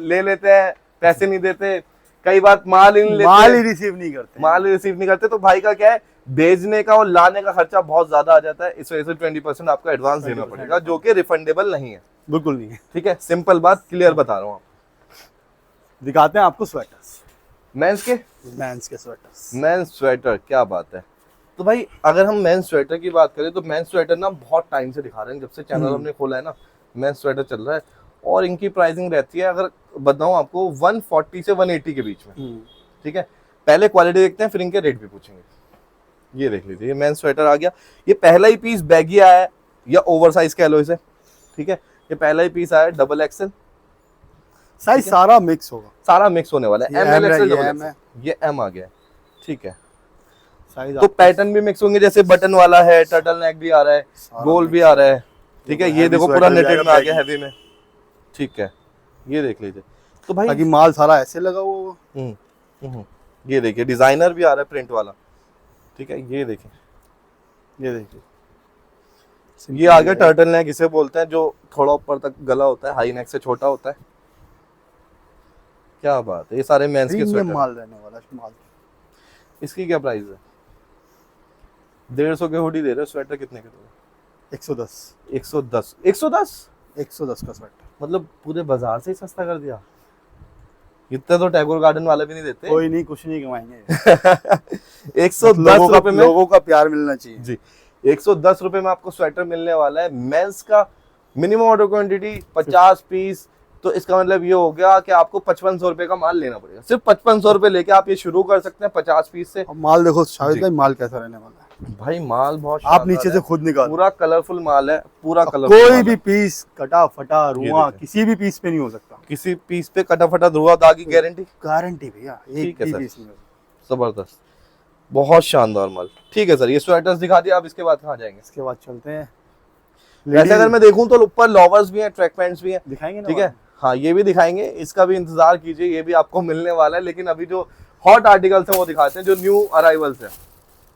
Speaker 1: ले लेते हैं, पैसे नहीं देते, कई बार माल ही नहीं
Speaker 2: हैं,
Speaker 1: लेते,
Speaker 2: माल ही रिसीव नहीं करते।
Speaker 1: माल रिसीव नहीं करते। तो भाई का क्या है, भेजने का और लाने का खर्चा बहुत ज्यादा आ जाता है, इस वजह से 20% आपको एडवांस देना
Speaker 2: 20%
Speaker 1: पड़ेगा, जो कि रिफंडेबल नहीं है।
Speaker 2: बिल्कुल नहीं है।
Speaker 1: ठीक है, सिंपल बात, क्लियर बता रहा हूँ।
Speaker 2: दिखाते हैं आपको स्वेटर्स,
Speaker 1: मेंस के,
Speaker 2: मेंस के स्वेटर्स।
Speaker 1: मेंस स्वेटर, क्या बात है। तो भाई अगर हम मेंस स्वेटर की बात करें तो मेंस स्वेटर ना बहुत टाइम से दिखा रहे हैं, जब से चैनल हमने खोला है ना मेंस स्वेटर चल रहा है। और इनकी प्राइसिंग रहती है, अगर बताऊं आपको, 140 से 180 के बीच में, ठीक है। पहले क्वालिटी देखते हैं, फिर इनके रेट भी पूछेंगे। ये देख लीजिए, ये मेंस स्वेटर आ गया। ये पहला ही पीस बैगी आया है या ओवर साइज कह लो इसे, ठीक है। ये पहला ही पीस आया है, डबल एक्सएल
Speaker 2: साइज सारा मिक्स होगा,
Speaker 1: सारा मिक्स होने वाला है।
Speaker 2: ये
Speaker 1: एम
Speaker 2: M
Speaker 1: एल
Speaker 2: है,
Speaker 1: एक्सएल
Speaker 2: ये
Speaker 1: डबल
Speaker 2: M है।
Speaker 1: एक्सएल, ये एम आ गया है, ठीक है।
Speaker 2: साइज
Speaker 1: तो पैटर्न भी मिक्स होंगे, जैसे बटन वाला है, टर्टल नेक भी आ रहा है, गोल भी आ रहा है, ठीक है। ये
Speaker 2: heavy
Speaker 1: देखो पूरा
Speaker 2: sweater
Speaker 1: नेटेड
Speaker 2: जाएगा
Speaker 1: में आ गया,
Speaker 2: baggy।
Speaker 1: हैवी में, ठीक है। ये देख लीजिए। तो भाई
Speaker 2: ताकि माल सारा ऐसे लगा हुआ होगा।
Speaker 1: ये देखिए डिजाइनर भी आ रहा है, प्रिंट वाला, ठीक है। ये देखिए, ये देखिए, ये आ गया टर्टल नेक, इसे बोलते हैं, जो थोड़ा ऊपर तक गला होता है, हाई नेक से छोटा होता है। क्या बात है, ये सारे मेंस के
Speaker 2: प्रीमियम
Speaker 1: स्वेटर।
Speaker 2: माल रहने वाला है माल।
Speaker 1: इसकी क्या प्राइस है? 150 के हुडी दे रहे हो, स्वेटर कितने के दोगे?
Speaker 2: 110
Speaker 1: 110 110
Speaker 2: 110 का स्वेटर।
Speaker 1: मतलब पूरे बाजार से ही सस्ता कर दिया। इतना तो टैगोर गार्डन वाले भी नहीं देते।
Speaker 2: कोई नहीं, कुछ नहीं कमाएंगे।
Speaker 1: 110 रुपए में,
Speaker 2: लोगों का प्यार मिलना चाहिए
Speaker 1: जी 110 रुपए में आपको स्वेटर मिलने वाला है। मेंस का मिनिमम ऑर्डर क्वांटिटी 50 पीस, तो इसका मतलब ये हो गया कि आपको 5500 रुपए का माल लेना पड़ेगा। सिर्फ 5500 रुपए लेके आप ये शुरू कर सकते हैं 50 पीस से।
Speaker 2: अब माल देखो शाहिद भाई, माल कैसा रहने वाला है।
Speaker 1: भाई माल बहुत
Speaker 2: आप
Speaker 1: शानदार
Speaker 2: नीचे
Speaker 1: है,
Speaker 2: से खुद निकाल,
Speaker 1: पूरा कलरफुल माल है, पूरा कलरफुल
Speaker 2: कोई
Speaker 1: माल
Speaker 2: भी
Speaker 1: है।
Speaker 2: पीस कटा फटा रुआ
Speaker 1: देखिए।
Speaker 2: किसी भी पीस पे नहीं हो सकता।
Speaker 1: किसी पीस पे कटा फटा धुआ दाग की गारंटी,
Speaker 2: गारंटी भैया, एक
Speaker 1: ठीक है
Speaker 2: भी
Speaker 1: सर।
Speaker 2: पीस नहीं होगा।
Speaker 1: जबरदस्त, बहुत शानदार माल। ठीक है सर, ये स्वेटर्स दिखा दिया, अब इसके बाद कहाँ जाएंगे?
Speaker 2: इसके बाद चलते हैं,
Speaker 1: वैसे अगर मैं देखूं तो ऊपर लोवर्स भी हैं, ट्रैक पैंट्स भी हैं,
Speaker 2: दिखाएंगे ना।
Speaker 1: ठीक है। हाँ, ये भी दिखाएंगे, इसका भी इंतजार कीजिए, ये भी आपको मिलने वाला है। लेकिन अभी जो हॉट आर्टिकल्स हैं वो दिखाते हैं, जो न्यू अराइवल्स हैं।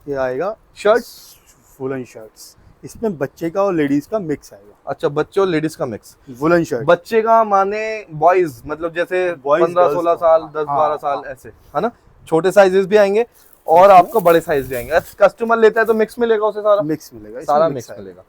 Speaker 2: ये आएगा
Speaker 1: शर्ट्स,
Speaker 2: वुलन शर्ट्स, इसमें बच्चे का और लेडीज का मिक्स आएगा।
Speaker 1: अच्छा, बच्चे और लेडीज का मिक्स।
Speaker 2: वुलन शर्ट,
Speaker 1: बच्चे का माने बॉयज, मतलब जैसे
Speaker 2: Boys,
Speaker 1: 15-16
Speaker 2: girls,
Speaker 1: साल, 10-12
Speaker 2: हाँ,
Speaker 1: साल,
Speaker 2: हाँ।
Speaker 1: ऐसे है ना। छोटे साइजेस भी आएंगे और आपको बड़े साइज भी आएंगे। कस्टमर लेता है तो मिक्स मिलेगा उसे, सारा
Speaker 2: मिक्स मिलेगा, इसमें
Speaker 1: सारा
Speaker 2: mix
Speaker 1: मिक्स
Speaker 2: आएगा।
Speaker 1: मिलेगा,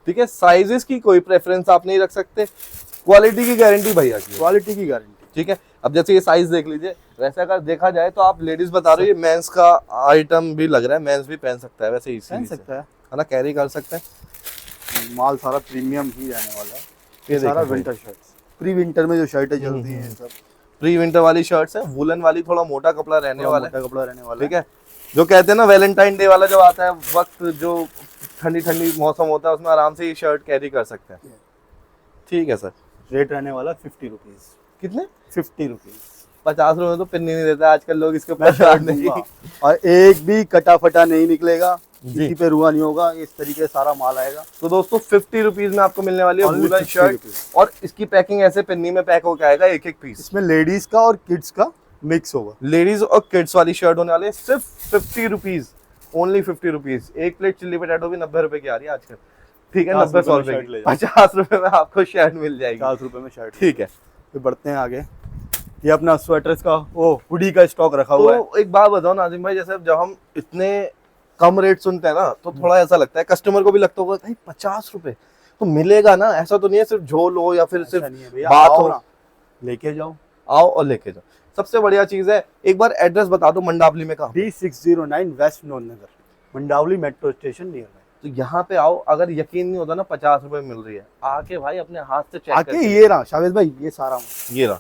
Speaker 1: ठीक है। साइजेस की कोई प्रेफरेंस आप नहीं रख सकते, क्वालिटी की गारंटी भैया की है,
Speaker 2: क्वालिटी की गारंटी।
Speaker 1: ठीक है। अब जैसे ये साइज देख लीजिए, वैसे अगर देखा जाए तो आप लेडीज बता रहे हो, ये मेंस का आइटम भी लग रहा है, मेंस भी पहन सकता है वैसे, इसी
Speaker 2: पहन सकता
Speaker 1: है ना, कैरी कर सकते हैं।
Speaker 2: माल सारा प्रीमियम ही रहने वाला है।
Speaker 1: ये
Speaker 2: ये सारा
Speaker 1: देखो भाई।
Speaker 2: विंटर शर्ट्स, प्री विंटर में जो शर्टें चलती हैं सब
Speaker 1: प्री विंटर वाली शर्ट्स है, वुलन वाली, थोड़ा मोटा कपड़ा रहने
Speaker 2: थोड़ा
Speaker 1: वाला है,
Speaker 2: मोटा कपड़ा रहने वाला
Speaker 1: ठीक है। जो कहते हैं ना वैलेंटाइन डे वाला जब आता है वक्त, जो ठंडी ठंडी मौसम होता है, उसमें आराम से ये शर्ट कैरी कर सकते हैं, ठीक है सर।
Speaker 2: रेट रहने वाला 50 रुपीज।
Speaker 1: कितने?
Speaker 2: 50 रुपीज
Speaker 1: 50 रुपए तो पिन्नी नहीं देता आजकल लोग, इसके
Speaker 2: मैं
Speaker 1: ऊपर
Speaker 2: शर्ट
Speaker 1: नहीं।
Speaker 2: दूंगा और एक भी कटा फटा नहीं निकलेगा,
Speaker 1: जी।
Speaker 2: किसी पे रुआ नहीं होगा, इस तरीके से सारा माल आएगा।
Speaker 1: तो दोस्तों 50 रुपीज में आपको मिलने वाली है
Speaker 2: Only
Speaker 1: वुलन
Speaker 2: 50
Speaker 1: शर्ट,
Speaker 2: रुपीज।
Speaker 1: और इसकी पैकिंग ऐसे पिन्नी में पैक होकर आएगा, एक एक पीस।
Speaker 2: इसमें लेडीज का और किड्स का मिक्स होगा।
Speaker 1: लेडीज और किड्स वाली शर्ट होने वाली है, सिर्फ 50 रुपीज, ओनली 50 रुपीज। एक प्लेट चिल्ली पोटैटो भी 90 रुपए की आ रही है आजकल, ठीक है।
Speaker 2: 50
Speaker 1: 90-100
Speaker 2: रुपए में
Speaker 1: रुपए
Speaker 2: शर्ट ले
Speaker 1: की,
Speaker 2: जाओ।
Speaker 1: 50 रुपए में आपको शर्ट मिल जाएगी,
Speaker 2: 50 रुपए में शर्ट।
Speaker 1: ठीक है।
Speaker 2: फिर बढ़ते हैं आगे, ये अपना स्वेटर्स का वो हुडी का स्टॉक रखा हुआ है।
Speaker 1: तो एक बात बताओ नाजिम भाई, जैसे जब हम इतने कम रेट सुनते हैं ना तो थोड़ा ऐसा लगता है, कस्टमर को भी लगता होगा भाई 50 रुपए तो मिलेगा ना, ऐसा तो नहीं है सिर्फ झोल हो या फिर
Speaker 2: ऐसा
Speaker 1: सिर्फ
Speaker 2: नहीं है भैया,
Speaker 1: बात
Speaker 2: आओ
Speaker 1: हो।
Speaker 2: ना, लेके जाओ।
Speaker 1: आओ और लेके जाओ, सबसे बढ़िया चीज है। एक बार एड्रेस बता दो मंडावली में कहाँ पे?
Speaker 2: D609 वेस्ट नोन Nagar, Mandawali metro station nearby.
Speaker 1: तो यहाँ पे आओ, अगर यकीन नहीं होता ना 50 रुपए मिल रही है, आके भाई अपने हाथ से चेक
Speaker 2: आके
Speaker 1: करके
Speaker 2: ये रहा शावेद भाई, ये सारा
Speaker 1: ये रहा,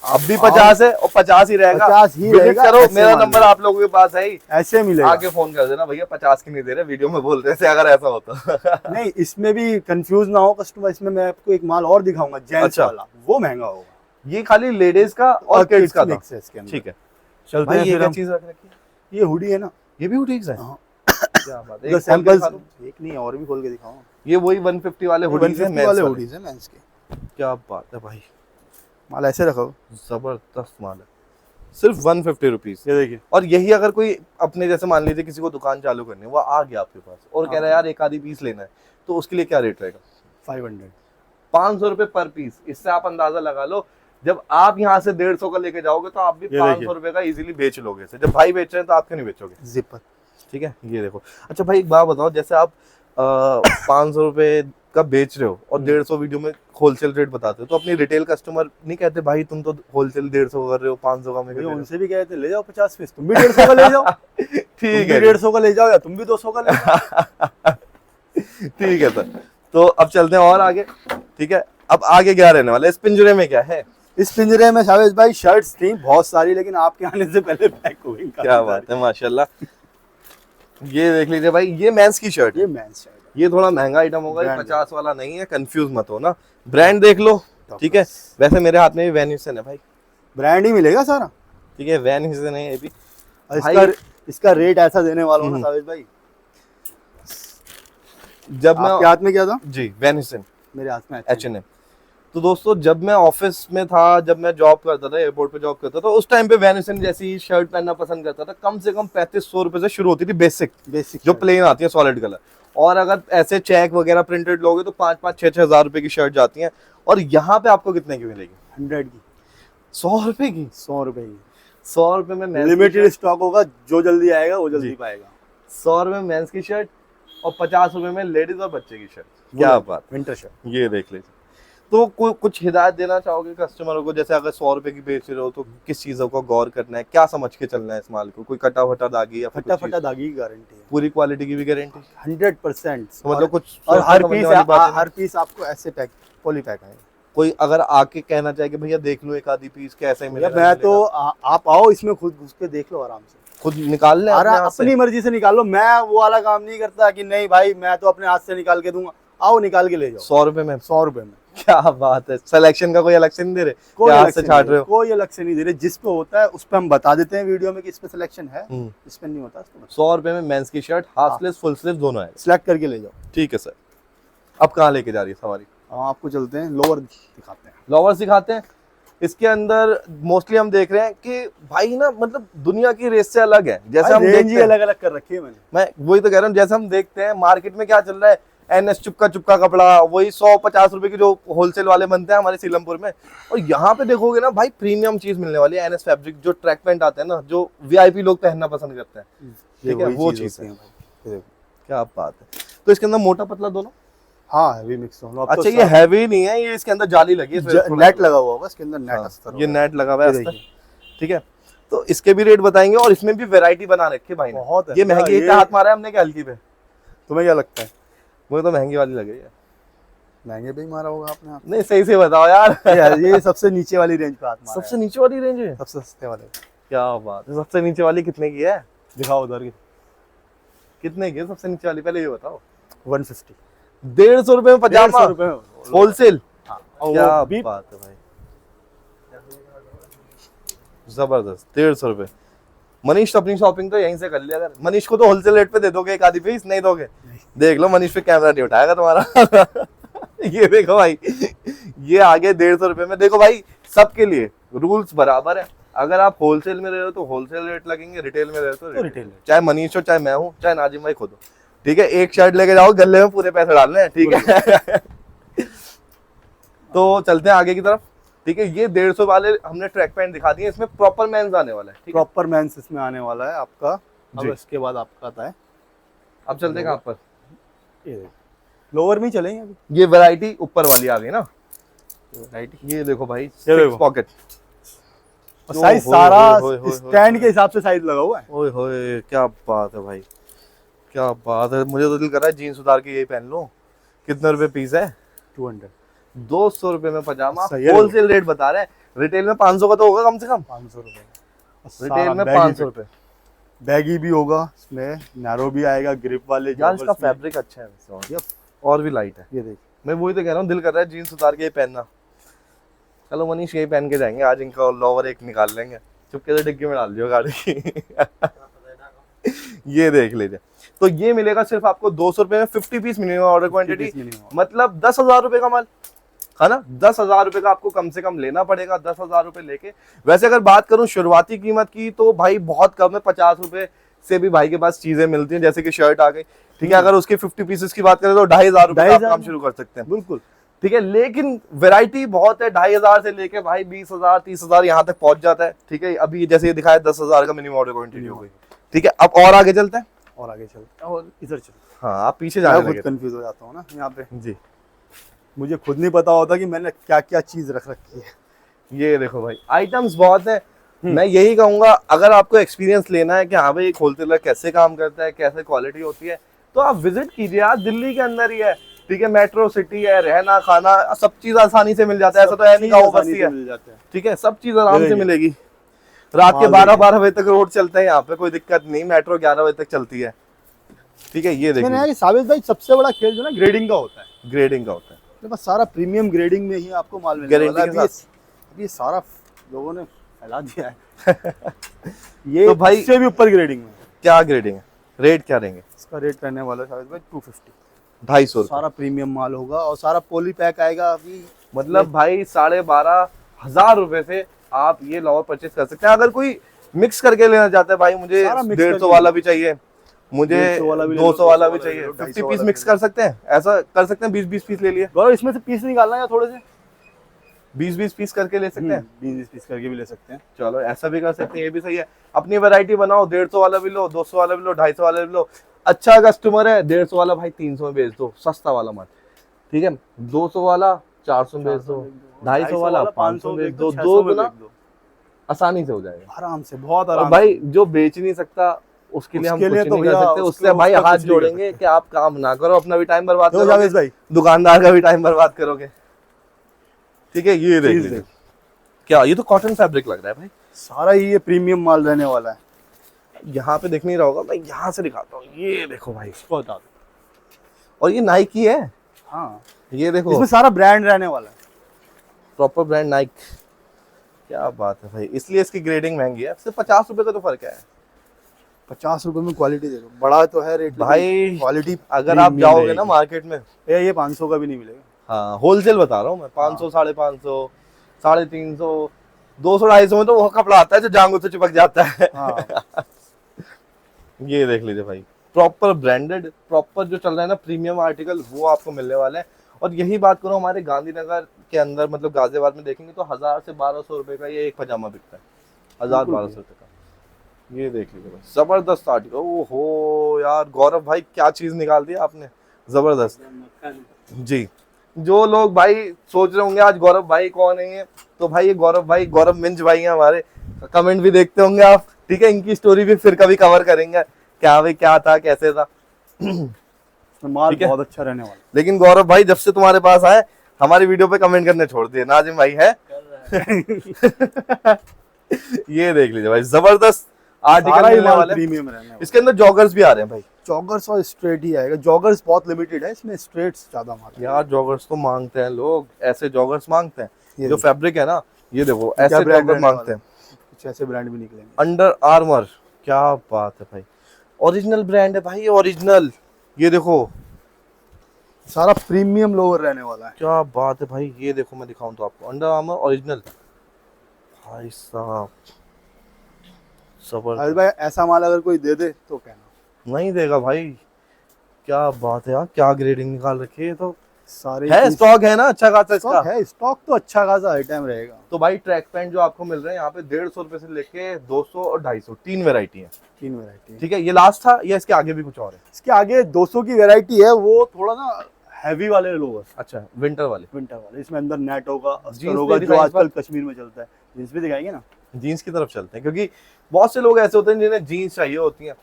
Speaker 1: अब भी 50 है और 50 ही रहेगा।
Speaker 2: 50 ही
Speaker 1: विजिट
Speaker 2: रहेगा,
Speaker 1: करो,
Speaker 2: ऐसे
Speaker 1: मेरा
Speaker 2: मान
Speaker 1: नंबर
Speaker 2: लो।
Speaker 1: आप लोगों के पास है ही,
Speaker 2: ऐसे मिलेगा।
Speaker 1: आके फोन कर देना, भैया 50 की नहीं दे रहे, वीडियो में बोल रहे थे अगर ऐसा होता।
Speaker 2: नहीं, इसमें भी कंफ्यूज ना हो कस्टमर, इसमें मैं आपको एक माल और दिखाऊंगा जेंट्स
Speaker 1: अच्छा।
Speaker 2: वाला, वो महंगा होगा।
Speaker 1: ये खाली लेडीज का और किड्स का था।
Speaker 2: मिक्स है इसके अंदर।
Speaker 1: ठीक है
Speaker 2: चलते
Speaker 1: भाई,
Speaker 2: हैं
Speaker 1: ये
Speaker 2: फिर
Speaker 1: क्या
Speaker 2: हम।
Speaker 1: चीज रख रखी है?
Speaker 2: ये हुडी है ना,
Speaker 1: ये भी बुटीक्स है?
Speaker 2: हाँ।
Speaker 1: क्या बात है,
Speaker 2: जो
Speaker 1: एक खोल के
Speaker 2: सैंपल्स,
Speaker 1: दिखा दो।
Speaker 2: एक नहीं और भी खोल के दिखाऊं।
Speaker 1: ये वही 150 वाले हुडीज हैं,
Speaker 2: 150
Speaker 1: men's
Speaker 2: वाले
Speaker 1: वाले।
Speaker 2: हुडीज हैं मेंस के।
Speaker 1: क्या बात है भाई,
Speaker 2: माल ऐसे रखो,
Speaker 1: जबरदस्त माल है, सिर्फ 150 रुपीज।
Speaker 2: ये देखिए।
Speaker 1: और यही अगर कोई अपने जैसे मान लीजिए किसी को दुकान चालू करनी है, वो आ गया आपके पास और कह रहा है यार एक आधी पीस लेना है, तो उसके लिए क्या रेट रहेगा?
Speaker 2: 500।
Speaker 1: 500 रुपए पर पीस। इससे आप अंदाजा लगा लो, जब आप यहाँ से 150 का लेके जाओगे तो आप भी
Speaker 2: ये
Speaker 1: 500
Speaker 2: देखिए।
Speaker 1: रुपए का इजीली बेच लोगे इसे। जब भाई बेच रहे हैं तो आप क्यों नहीं बेचोगे?
Speaker 2: जिपर।
Speaker 1: ठीक है, ये देखो। अच्छा भाई एक बात बताओ, जैसे आप 500 रुपए का बेच रहे हो और 150 वीडियो में होलसेल रेट बताते हो, तो अपनी रिटेल कस्टमर नहीं कहते भाई तुम तो होलसेल 150 कर रहे हो, 500 का मैं
Speaker 2: भैया उनसे भी कहते ले जाओ 50 पीस, तुम भी 150 का ले जाओ।
Speaker 1: ठीक है
Speaker 2: 150 का ले जाओ या तुम भी 200 का ले जाओ।
Speaker 1: ठीक है सर, तो अब चलते हैं और आगे। ठीक है, अब आगे क्या रहने वाला है? इस पिंजरे में क्या है?
Speaker 2: इस पिंजरे में शावेज भाई शर्ट्स थी बहुत सारी, लेकिन आपके आने से पहले पैक हो गई।
Speaker 1: क्या बात है, माशाल्लाह। ये देख लीजिए भाई, ये मेंस की शर्ट है।
Speaker 2: ये मेंस शर्ट है।
Speaker 1: ये थोड़ा महंगा आइटम होगा, ये
Speaker 2: Brand
Speaker 1: 50 वाला नहीं है, कंफ्यूज मत हो ना। ब्रांड देख लो। ठीक है, वैसे मेरे हाथ में भी वैन ह्यूसन है भाई।
Speaker 2: ब्रांड ही मिलेगा सारा।
Speaker 1: ठीक है, वैन ह्यूसन है ये भी।
Speaker 2: और
Speaker 1: भाई-
Speaker 2: इसका रेट ऐसा देने वाला हूं ना शावेज भाई।
Speaker 1: जब मैं
Speaker 2: आपके हाथ में क्या था?
Speaker 1: जी वैन ह्यूसन,
Speaker 2: मेरे हाथ में
Speaker 1: H&M। तो दोस्तों जब मैं ऑफिस में था, जब मैं जॉब करता था, एयरपोर्ट पे जॉब करता था, उस टाइम पे वैन ह्यूसन जैसी शर्ट पहनना पसंद करता था। कम से कम 3500 रुपए से शुरू होती थी बेसिक,
Speaker 2: बेसिक
Speaker 1: जो प्लेन आती है सॉलिड कलर। और अगर ऐसे चेक वगैरह प्रिंटेड लोगे तो 5-5, 6-6 हजार रुपए की शर्ट जाती हैं। और यहाँ पे आपको कितने की मिलेगी?
Speaker 2: 100 की,
Speaker 1: 100 रुपए की।
Speaker 2: 100 रुपए की।
Speaker 1: 100 रुपए में मेंस की
Speaker 2: लिमिटेड
Speaker 1: शर्ट,
Speaker 2: स्टॉक होगा, जो जल्दी आएगा वो जल्दी
Speaker 1: जी।
Speaker 2: पाएगा।
Speaker 1: 100 रुपए में मेंस की शर्ट और 50 रुपए में लेडीज और बच्चे की शर्ट। क्या बात,
Speaker 2: विंटर शर्ट।
Speaker 1: ये देख लीजिए। तो कुछ हिदायत देना चाहोगे कस्टमरों को, जैसे अगर 100 रुपए की बेच रहे हो तो किस चीजों को गौर करना है, क्या समझ के चलना है इस माल को? कोई कटा फटा दागी या फिर कुछ
Speaker 2: फटाफटा
Speaker 1: चीज़?
Speaker 2: दागी की गारंटी है,
Speaker 1: पूरी क्वालिटी की भी गारंटी?
Speaker 2: 100%।
Speaker 1: तो मतलब कुछ
Speaker 2: और
Speaker 1: सोचने
Speaker 2: हर
Speaker 1: समझने
Speaker 2: पीस
Speaker 1: वाली बात है ना?
Speaker 2: हर पीस आपको ऐसे पैक, पॉली पैक आएगा।
Speaker 1: कोई अगर आके कहना चाहे कि भैया देख लो एक आधी पीस कैसे
Speaker 2: भैया
Speaker 1: मिलेगा,
Speaker 2: मैं तो आप आओ इसमें खुद घुस के देख लो आराम से,
Speaker 1: खुद निकाल ले अपने हाथ से।
Speaker 2: अपनी मर्जी से निकाल लो। मैं वो वाला काम नहीं करता कि नहीं भाई मैं तो अपने हाथ से निकाल के दूंगा। आओ निकाल के ले जाओ
Speaker 1: 100 रुपए में।
Speaker 2: 100 रुपए में।
Speaker 1: क्या बात है, सिलेक्शन का कोई अलग से नहीं दे रहे?
Speaker 2: कोई
Speaker 1: क्या हाथ
Speaker 2: अलग
Speaker 1: से
Speaker 2: से
Speaker 1: छाट
Speaker 2: नहीं,
Speaker 1: रहे हो?
Speaker 2: कोई अलग से नहीं दे रहे। जिस पे होता है उस पे हम बता देते हैं वीडियो में कि इस पे सिलेक्शन है, इस पे नहीं होता।
Speaker 1: 100 रुपए में मेंस की shirt half sleeve full sleeve दोनों है।
Speaker 2: सिलेक्ट करके ले जाओ।
Speaker 1: ठीक है सर, अब कहाँ लेके जा रही है सवारी?
Speaker 2: हम आपको चलते हैं लोअर दिखाते हैं।
Speaker 1: लोअर सिखाते हैं। इसके अंदर मोस्टली हम देख रहे हैं कि भाई ना मतलब दुनिया की रेस से अलग है। जैसे हम
Speaker 2: रेंज
Speaker 1: देखते
Speaker 2: ही
Speaker 1: हैं,
Speaker 2: अलग अलग कर रखी है मैंने।
Speaker 1: मैं वही तो कह रहा हूँ, जैसे हम देखते हैं मार्केट में क्या चल रहा है, NS चुपका चुपका कपड़ा, वही 100-50 रुपए की जो होलसेल वाले बनते हैं हमारे सीलमपुर में। और यहाँ पे देखोगे ना भाई प्रीमियम चीज मिलने वाली है। NS फैब्रिक जो ट्रैक पैंट आते हैं ना, जो VIP लोग पहनना पसंद करते हैं। ठीक है, वो चीज है। क्या बात है। तो इसके अंदर मोटा पतला दोनों?
Speaker 2: हाँ हैवी मिक्स हो।
Speaker 1: अच्छा ये हैवी नहीं है, ये इसके अंदर जाली लगी है,
Speaker 2: नेट लगा हुआ होगा इसके अंदर, नेट
Speaker 1: हाँ,
Speaker 2: अस्तर
Speaker 1: ये नेट लगा हुआ है
Speaker 2: ये
Speaker 1: अस्तर।
Speaker 2: देखिए।
Speaker 1: ठीक है, तो इसके भी रेट बताएंगे और इसमें भी वैरायटी बना रखी है भाई ने।
Speaker 2: बहुत है।
Speaker 1: ये महंगी
Speaker 2: ये
Speaker 1: पे हाथ मारा है हमने क्या हल्की पे?
Speaker 2: तुम्हें क्या लगता है?
Speaker 1: मुझे तो महंगी वाली लग रही है।
Speaker 2: महंगे पे ही मारा होगा आपने हाथ।
Speaker 1: नहीं सही से बताओ यार।
Speaker 2: ये सबसे नीचे वाली रेंज पे हाथ मारा
Speaker 1: सबसे नीचे वाली रेंज है?
Speaker 2: है। सबसे सस्ते वाले।
Speaker 1: क्या बात है, सबसे नीचे वाली कितने की है?
Speaker 2: दिखाओ उधर की।
Speaker 1: कितने की है सबसे नीचे वाली, पहले ये बताओ।
Speaker 2: 150।
Speaker 1: 150 रुपए में पजामा
Speaker 2: 150 रुपए में
Speaker 1: होलसेल?
Speaker 2: और
Speaker 1: क्या
Speaker 2: वो भी
Speaker 1: बात है भाई, जबरदस्त। 150 रुपए। मनीष तो अपनी शॉपिंग तो यहीं से कर लिया। अगर मनीष को तो होलसेल रेट पे दे दोगे एक आधी पीस, नहीं दोगे? देख लो मनीष पे कैमरा नहीं उठाएगा तुम्हारा। ये देखो भाई, ये आगे 150 रुपए में। देखो भाई सबके लिए रूल्स बराबर है। अगर आप होलसेल में रहे हो तो होलसेल रेट लगेंगे, रिटेल में रहे हो तो
Speaker 2: रिटेल रेट।
Speaker 1: चाहे मनीष हो, चाहे मैं हूँ, चाहे नाजिम भाई खुद हो। ठीक है, एक शर्ट लेके जाओ, गले में पूरे पैसे डालने हैं। ठीक है। तो चलते हैं आगे की तरफ। ठीक है, ये 150 वाले हमने ट्रैक पैंट दिखा दिए, इसमें प्रॉपर मेंस आने वाला है। ठीक है,
Speaker 2: प्रॉपर मेंस इसमें आने वाला है आपका। अब
Speaker 1: जी।
Speaker 2: इसके बाद आपका आता है
Speaker 1: अब चलते हैं कहाँ पर?
Speaker 2: ये लोअर में ही चलेंगे अभी।
Speaker 1: ये वैरायटी ऊपर वाली आ गई ना,
Speaker 2: राइट।
Speaker 1: ये देखो भाई
Speaker 2: ये देखो।
Speaker 1: 6 पॉकेट,
Speaker 2: और साइज
Speaker 1: ओए,
Speaker 2: सारा
Speaker 1: ओए, ओए,
Speaker 2: स्टैंड के हिसाब से साइज लगा हुआ है।
Speaker 1: ओए होए क्या बात है भाई, क्या बात है। मुझे तो दिल कर रहा है जीन्स उतार के यही पहन लूं। कितने रुपए पीस है?
Speaker 2: 200।
Speaker 1: 200 रुपए में पजामा,
Speaker 2: सही है।
Speaker 1: होलसेल रेट बता रहे हैं। रिटेल में 500 का तो होगा कम से कम,
Speaker 2: 500 रुपए।
Speaker 1: रिटेल में 500 रुपए।
Speaker 2: बैगी भी होगा इसमें, नैरो भी आएगा, ग्रिप वाले
Speaker 1: यार इसका
Speaker 2: joggers में।
Speaker 1: फैब्रिक अच्छा है वैसे, और भी लाइट है।
Speaker 2: ये देख,
Speaker 1: मैं वही तो कह रहा हूँ, दिल कर रहा है जीन्स उतार के ये पहनना। चलो मनीष यही पहन के जाएंगे आज, इनका लोवर एक निकाल लेंगे, चुपके से डिग्गी में डाल दियो गाड़ी की। ये देख लीजिए, तो ये मिलेगा सिर्फ आपको 200 रुपए में, 50 पीस मिनिमम ऑर्डर क्वांटिटी, मतलब 10,000 रुपए का माल है ना। 10,000 रुपए का आपको कम से कम लेना पड़ेगा। 10,000 रुपए लेके, वैसे अगर बात करूं शुरुआती कीमत की तो भाई बहुत कम है, 50 रुपए से भी भाई के पास चीजें मिलती हैं, जैसे कि शर्ट आ गई, ठीक है। अगर उसके 50 पीसेस की बात करें तो 2,500 रुपए आप काम शुरू कर सकते हैं,
Speaker 2: बिल्कुल
Speaker 1: ठीक है। लेकिन वैरायटी बहुत है, 2,500 से लेके भाई 20,000 30,000 यहाँ तक पहुंच जाता है, ठीक है। अभी जैसे ये दिखाया 10,000 का मिनिमम ऑर्डर क्वांटिटी हो गई, ठीक है। अब और आगे चलते हैं,
Speaker 2: और आगे चलते हैं, और इधर चलते
Speaker 1: हाँ आप पीछे
Speaker 2: हैं।
Speaker 1: जाने
Speaker 2: मैं
Speaker 1: लगे
Speaker 2: खुद कंफ्यूज हो जाता हूँ ना यहाँ पे,
Speaker 1: जी।
Speaker 2: मुझे खुद नहीं पता होता कि मैंने क्या क्या चीज रख रखी है।
Speaker 1: ये देखो भाई आइटम्स बहुत है। मैं यही कहूंगा, अगर आपको एक्सपीरियंस लेना है कि हाँ भाई एक होलसेलर कैसे काम करता है, कैसे क्वालिटी होती है, तो आप विजिट कीजिए। आज दिल्ली के अंदर ही है, ठीक है। मेट्रो सिटी है, रहना खाना सब चीज आसानी से मिल जाता है, ऐसा तो है नहीं गाँव बस्ती है, ठीक है। सब चीज आराम से मिलेगी। रात के 12-12 बजे तक रोड चलते हैं यहाँ पे, कोई दिक्कत नहीं। मेट्रो 11 बजे तक चलती है, ठीक है। ये देखिए
Speaker 2: साबित भाई सबसे बड़ा खेल जो ना ग्रेडिंग का होता है,
Speaker 1: ग्रेडिंग का होता है।
Speaker 2: तो बस सारा प्रीमियम ग्रेडिंग में ही आपको माल मिलने वाला है। अभी ये सारा लोगों ने फैला दिया है। ये
Speaker 1: तो भाई
Speaker 2: इससे भी ऊपर ग्रेडिंग में
Speaker 1: क्या ग्रेडिंग है, रेट क्या रहेंगे?
Speaker 2: इसका रेट रहने वाला है शायद भाई 250।
Speaker 1: 250
Speaker 2: सारा प्रीमियम माल होगा और सारा पोली पैक आएगा। अभी
Speaker 1: मतलब भाई 12,500 रुपए से आप ये लोवर परचेज कर सकते हैं। अगर कोई मिक्स करके लेना चाहता है, भाई मुझे 150 वाला भी चाहिए, मुझे 200 वाला भी चाहिए, 50 पीस मिक्स कर सकते हैं, ऐसा कर सकते हैं। 20-20 पीस ले लिए,
Speaker 2: गौरव इसमें से पीस निकालना है या थोड़े से
Speaker 1: 20-20 पीस करके ले सकते हैं।
Speaker 2: 20 पीस करके भी ले सकते हैं।
Speaker 1: चलो ऐसा भी कर सकते हैं, ये भी सही है। अपनी वैरायटी बनाओ, 150 वाला भी लो, 200 वाला भी लो, 250 वाला भी लो। अच्छा कस्टमर है, 150 वाला भाई 300 में बेच दो, सस्ता वाला मत, ठीक है। 200 वाला 400 में बेच दो, 250 वाला 500 में बेच दो, 2 गुना आसानी से हो जाएगा,
Speaker 2: आराम से, बहुत आराम।
Speaker 1: और भाई जो बेच नहीं सकता उसके लिए हम कुछ नहीं कर सकते, उससे भाई हाथ जोड़ेंगे कि आप काम ना करो, अपना भी टाइम बर्बाद करोगे भाई, दुकानदार का भी टाइम बर्बाद करोगे, ठीक है। ये देखिए क्या, ये तो कॉटन फैब्रिक लग रहा है भाई,
Speaker 2: सारा ये प्रीमियम माल रहने वाला है।
Speaker 1: यहाँ पे दिख नहीं रहा होगा, मैं यहाँ से दिखाता हूँ। ये देखो भाई,
Speaker 2: इसको बता दो,
Speaker 1: और ये नाइकी है।
Speaker 2: हाँ
Speaker 1: ये देखो
Speaker 2: इसमें सारा ब्रांड रहने वाला है,
Speaker 1: प्रॉपर ब्रांड नाइक। क्या बात है भाई, इसलिए इसकी ग्रेडिंग महंगी है। सिर्फ 50 रुपए का तो फर्क है।
Speaker 2: 50 रुपए में क्वालिटी देखो, बड़ा तो है रेट
Speaker 1: भाई
Speaker 2: क्वालिटी।
Speaker 1: अगर आप जाओगे ना मार्केट में,
Speaker 2: ये 500 का भी नहीं मिलेगा।
Speaker 1: हाँ होलसेल बता रहा हूँ मैं, 500 550 350 200 250 में तो वो कपड़ा आता है जो जांघों से चिपक जाता है।
Speaker 2: हाँ।
Speaker 1: ये देख लीजिए भाई, प्रॉपर ब्रांडेड, प्रॉपर जो चल रहा है ना प्रीमियम आर्टिकल, वो आपको मिलने वाला है। और यही बात करो हमारे गांधीनगर के अंदर, मतलब गाजियाबाद में देखेंगे तो 1000 से 1200 रुपए का ये एक पजामा बिकता है, 1000-1200 रुपए का। ये देख लीजिए भाई, जबरदस्त आर्टिकल। ओहो यार गौरव भाई क्या चीज निकाल दी आपने, जबरदस्त जी। जो लोग भाई सोच रहे होंगे आज गौरव भाई कौन है, तो भाई ये गौरव भाई, गौरव मिंज भाई हैं हमारे। कमेंट भी देखते होंगे आप, ठीक है। इनकी स्टोरी भी फिर कभी कवर करेंगे, क्या भाई क्या था कैसे था।
Speaker 2: माल बहुत अच्छा रहने वाला।
Speaker 1: लेकिन गौरव भाई जब से तुम्हारे पास आए, हमारी वीडियो पे कमेंट करने छोड़ दिए। नाजिम भाई है। ये देख लीजिए भाई, जबरदस्त आर्टिकल मिलने वाला है।
Speaker 2: प्रीमियम रहने वाला।
Speaker 1: इसके अंदर जॉगर्स भी आ रहे हैं भाई,
Speaker 2: जॉगर्स और स्ट्रेट ही आएगा। जॉगर्स बहुत लिमिटेड है, इसमें स्ट्रेट्स ज्यादा माल
Speaker 1: यार। जॉगर्स तो मांगते हैं लोग, ऐसे जॉगर्स मांगते हैं। जो फैब्रिक है ना, ये देखो
Speaker 2: क्या
Speaker 1: ऐसे
Speaker 2: ब्रांड
Speaker 1: जॉगर मांगते हैं।
Speaker 2: कुछ ऐसे ब्रांड भी निकलेंगे।
Speaker 1: अंडर आर्मर, क्या बात है भाई, ओरिजिनल ब्रांड है भाई, ओरिजिनल। ये देखो
Speaker 2: सारा प्रीमियम लोअर रहने वाला है।
Speaker 1: क्या बात है भाई, ये देखो मैं दिखाऊं तो आपको, अंडर आर्मर ओरिजिनल भाई साहब,
Speaker 2: अरे भाई ऐसा माल अगर कोई दे दे तो कहना।
Speaker 1: नहीं देगा भाई, क्या बात है यार, क्या ग्रेडिंग निकाल रखी है। तो
Speaker 2: सारे
Speaker 1: है स्टॉक है ना अच्छा खासा इसका?
Speaker 2: स्टॉक है, स्टॉक तो अच्छा खासा आइटम रहेगा।
Speaker 1: तो भाई ट्रैक पैंट जो आपको मिल रहे हैं यहाँ पे 150 रुपए से लेके 200 और 250, 3 वेरायटी है।
Speaker 2: 3 वैरायटी।
Speaker 1: ठीक है, ये लास्ट था या इसके आगे भी कुछ और है?
Speaker 2: इसके आगे 200 की वैरायटी है, वो थोड़ा ना हैवी वाले लोवर।
Speaker 1: अच्छा, विंटर वाले।
Speaker 2: विंटर वाले, इसमें अंदर नेट होगा, अस्तर
Speaker 1: जीन्स
Speaker 2: होगा,
Speaker 1: पे
Speaker 2: जो
Speaker 1: डिजाइन
Speaker 2: आजकल कश्मीर में चलता है। जींस भी दिखाएंगे ना,
Speaker 1: जीन्स की तरफ चलते हैं, क्योंकि बहुत से लोग ऐसे होते हैं जिन्हें जीन्स चाहिए होती हैं।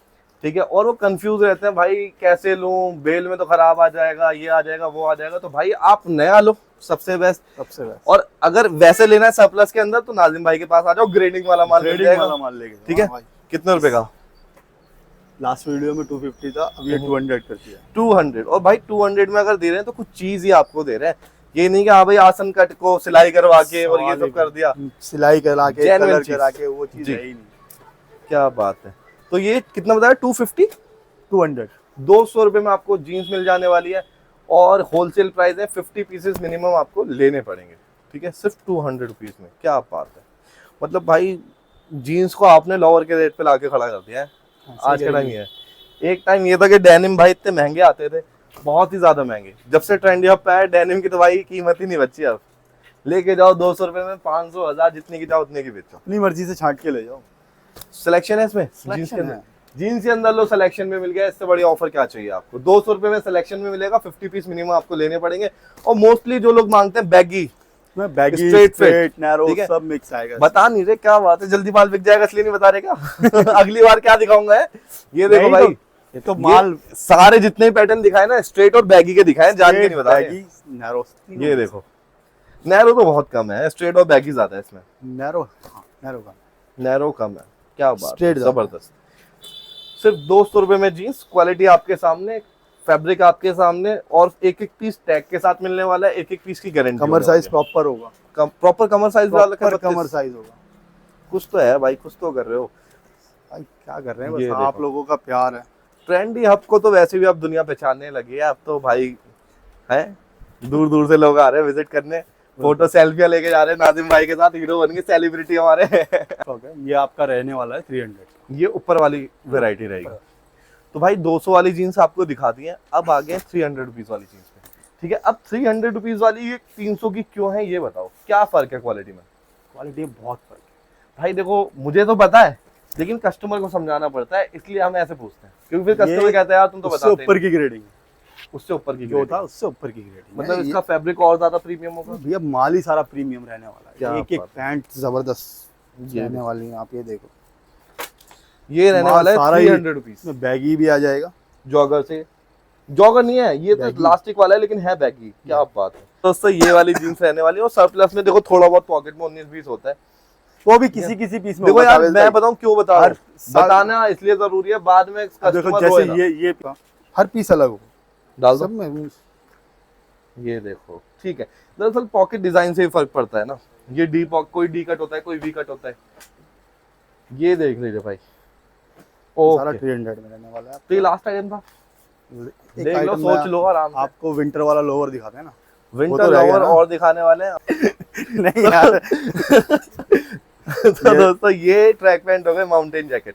Speaker 1: ठीक है, और वो कंफ्यूज रहते हैं भाई कैसे लूं, बेल में तो खराब आ जाएगा, ये आ जाएगा, वो आ जाएगा। तो भाई आप नया लो, सबसे बेस्ट।
Speaker 2: सबसे बेस्ट।
Speaker 1: और अगर वैसे लेना है सरप्लस के अंदर तो नाजिम भाई के पास आ जाओ, ग्रेडिंग वाला माल मिल
Speaker 2: ग्रेडिंग
Speaker 1: जाएगा।
Speaker 2: वाला माल लेके।
Speaker 1: ठीक है, कितने रुपए का?
Speaker 2: लास्ट वीडियो में 250 था, अब ये 200 कर दिया।
Speaker 1: 200। और भाई 200 में अगर दे रहे हैं तो कुछ चीज ही आपको दे रहे हैं। ये नहीं कि हाँ भाई आसन कट को सिलाई करवा के और ये सब कर दिया,
Speaker 2: सिलाई करा के,
Speaker 1: Genuine
Speaker 2: कलर
Speaker 1: चीज।
Speaker 2: करा के, वो चीज
Speaker 1: जी।
Speaker 2: है ही नहीं।
Speaker 1: क्या बात है। तो ये कितना बताया? 250,
Speaker 2: 200।
Speaker 1: 200 रुपए में आपको जीन्स मिल जाने वाली है और होलसेल प्राइस है 50 पीसेस मिनिमम आपको लेने पड़ेंगे। ठीक है, सिर्फ 200 रुपीज में। क्या बात है, मतलब भाई जीन्स को आपने लोअर के रेट पे लाके खड़ा कर दिया है। आज के टाइम ये है। एक टाइम ये था कि डेनिम भाई इतने महंगे आते थे, बहुत ही ज्यादा महंगे। जब से ट्रेंड अप है डेनिम की तो भाई कीमत ही नहीं बची। अब लेके जाओ 200 रुपए में, 500, 1000 जितने की जाओ उतने की बेचो।
Speaker 2: अपनी मर्जी से छांट के ले जाओ।
Speaker 1: सिलेक्शन है इसमें जीन्स के अंदर। जीन्स के अंदर लो, सिलेक्शन में मिल गया, इससे बड़ी ऑफर क्या चाहिए आपको? 200 रुपए में सिलेक्शन में मिलेगा, 50 पीस मिनिमम आपको लेने पड़ेंगे। और मोस्टली जो लोग मांगते हैं baggy,
Speaker 2: baggy,
Speaker 1: Straight fit,
Speaker 2: straight, narrow,
Speaker 1: ठीक है?
Speaker 2: सब मिक्स आएगा।
Speaker 1: बता नहीं रहे, क्या बात है, जल्दी माल बिक जाएगा इसलिए नहीं बता रहे क्या? अगली बार क्या दिखाऊंगा है? ये देखो
Speaker 2: नहीं
Speaker 1: भाई,
Speaker 2: ये तो माल
Speaker 1: सारे जितने पैटर्न दिखाए ना स्ट्रेट और बैगी के दिखाए, जान के नहीं बता रहे।
Speaker 2: Baggy, narrow.
Speaker 1: ये देखो, नैरो तो बहुत कम है, स्ट्रेट और बैगी ज्यादा है इसमें।
Speaker 2: नैरो, हाँ, नैरो का
Speaker 1: नैरो कम है। क्या बात है,
Speaker 2: Straight ज्यादा।
Speaker 1: जबरदस्त। सिर्फ 200 रुपए में जीन्स, क्वालिटी आपके सामने, फैब्रिक आपके सामने, और एक एक पीस टैग के साथ मिलने वाला है, एक एक पीस की गारंटी।
Speaker 2: कमर साइज प्रॉपर होगा,
Speaker 1: प्रॉपर कमर साइज वाला
Speaker 2: प्रॉपर कमर साइज होगा।
Speaker 1: कुछ तो है भाई, कुछ तो कर रहे हो
Speaker 2: भाई क्या कर रहे हैं,
Speaker 1: ये
Speaker 2: बस
Speaker 1: देखो।
Speaker 2: आप लोगों का प्यार है।
Speaker 1: ट्रेंडी हब को तो वैसे भी अब दुनिया पहचानने लगी है। अब तो भाई है, दूर दूर से लोग आ रहे हैं विजिट करने, फोटो सेल्फियां लेके जा रहे हैं नाजिम भाई के साथ, हीरो बन गए, सेलिब्रिटी हमारे।
Speaker 2: ये आपका रहने वाला है 300।
Speaker 1: ये ऊपर वाली वैरायटी रहेगी। तो भाई 200 वाली जीन्स आपको दिखा दी है, अब आ गए 300 रुपीज वाली जीन्स पे। ठीक है, अब 300 रुपीज वाली ये 300 की क्यों है ये बताओ, क्या फर्क है क्वालिटी में?
Speaker 2: क्वालिटी में बहुत फर्क है
Speaker 1: भाई देखो, मुझे तो पता है लेकिन कस्टमर को समझाना पड़ता है, इसलिए हम ऐसे पूछते हैं, क्योंकि फिर कस्टमर कहता है यार तुम तो
Speaker 2: उससे
Speaker 1: बताते
Speaker 2: ऊपर
Speaker 1: नहीं।
Speaker 2: की ग्रेडिंग,
Speaker 1: उससे ऊपर की
Speaker 2: जो
Speaker 1: ग्रेड
Speaker 2: था
Speaker 1: है।
Speaker 2: उससे ऊपर की ग्रेडिंग,
Speaker 1: मतलब इसका फैब्रिक और ज्यादा प्रीमियम होगा।
Speaker 2: भैया माल ही सारा प्रीमियम रहने वाला
Speaker 1: क्या
Speaker 2: है। एक एक
Speaker 1: बात
Speaker 2: पैंट जबरदस्त
Speaker 1: ये
Speaker 2: रहने
Speaker 1: देखो।
Speaker 2: वाली है, आप ये देखो।
Speaker 1: ये रहने
Speaker 2: माल
Speaker 1: वाला है
Speaker 2: सारा ही-
Speaker 1: 300 रुपीज।
Speaker 2: इसमें बैगी भी आ जाएगा।
Speaker 1: जॉगर से, जॉगर नहीं है ये तो
Speaker 2: बैगी।
Speaker 1: प्लास्टिक वाला है लेकिन है बैगी। क्या बात है। दोस्तों ये वाली जीन्स रहने वाली है, और सरप्लस में देखो थोड़ा बहुत पॉकेट में 19-20 होता है।
Speaker 2: वो भी किसी किसी पीस में
Speaker 1: देखो
Speaker 2: होगा,
Speaker 1: यार
Speaker 2: सावेद
Speaker 1: मैं
Speaker 2: भाई।
Speaker 1: बताऊं क्यों बता रहा
Speaker 2: हर
Speaker 1: हूं?
Speaker 2: साल-
Speaker 1: बताना इसलिए जरूरी है, बाद में
Speaker 2: देखो
Speaker 1: कस्टमर
Speaker 2: जैसे
Speaker 1: रोए ना।
Speaker 2: ये हर पीस अलग हो,
Speaker 1: डाल दो,
Speaker 2: सब में
Speaker 1: ये देखो। ठीक है, दरअसल पॉकेट डिजाइन से ही फर्क पड़ता है ना। ये डी पॉकेट, कोई डी कट होता है, कोई वी कट होता है। ये देख लीजिए भाई।
Speaker 2: सारा
Speaker 1: ओके,
Speaker 2: 300 में रहने वाला है।
Speaker 1: तो ये लास्ट आइटम था,
Speaker 2: एक
Speaker 1: देख लो,
Speaker 2: item
Speaker 1: सोच
Speaker 2: में
Speaker 1: लो आराम से।
Speaker 2: आपको विंटर वाला लोअर दिखाते हैं ना।
Speaker 1: विंटर
Speaker 2: तो रह गया
Speaker 1: लोवर
Speaker 2: ना।
Speaker 1: और दिखाने वाले हैं।
Speaker 2: नहीं यार,
Speaker 1: तो दोस्तों ये ट्रैक पैंट हो गए mountain jacket,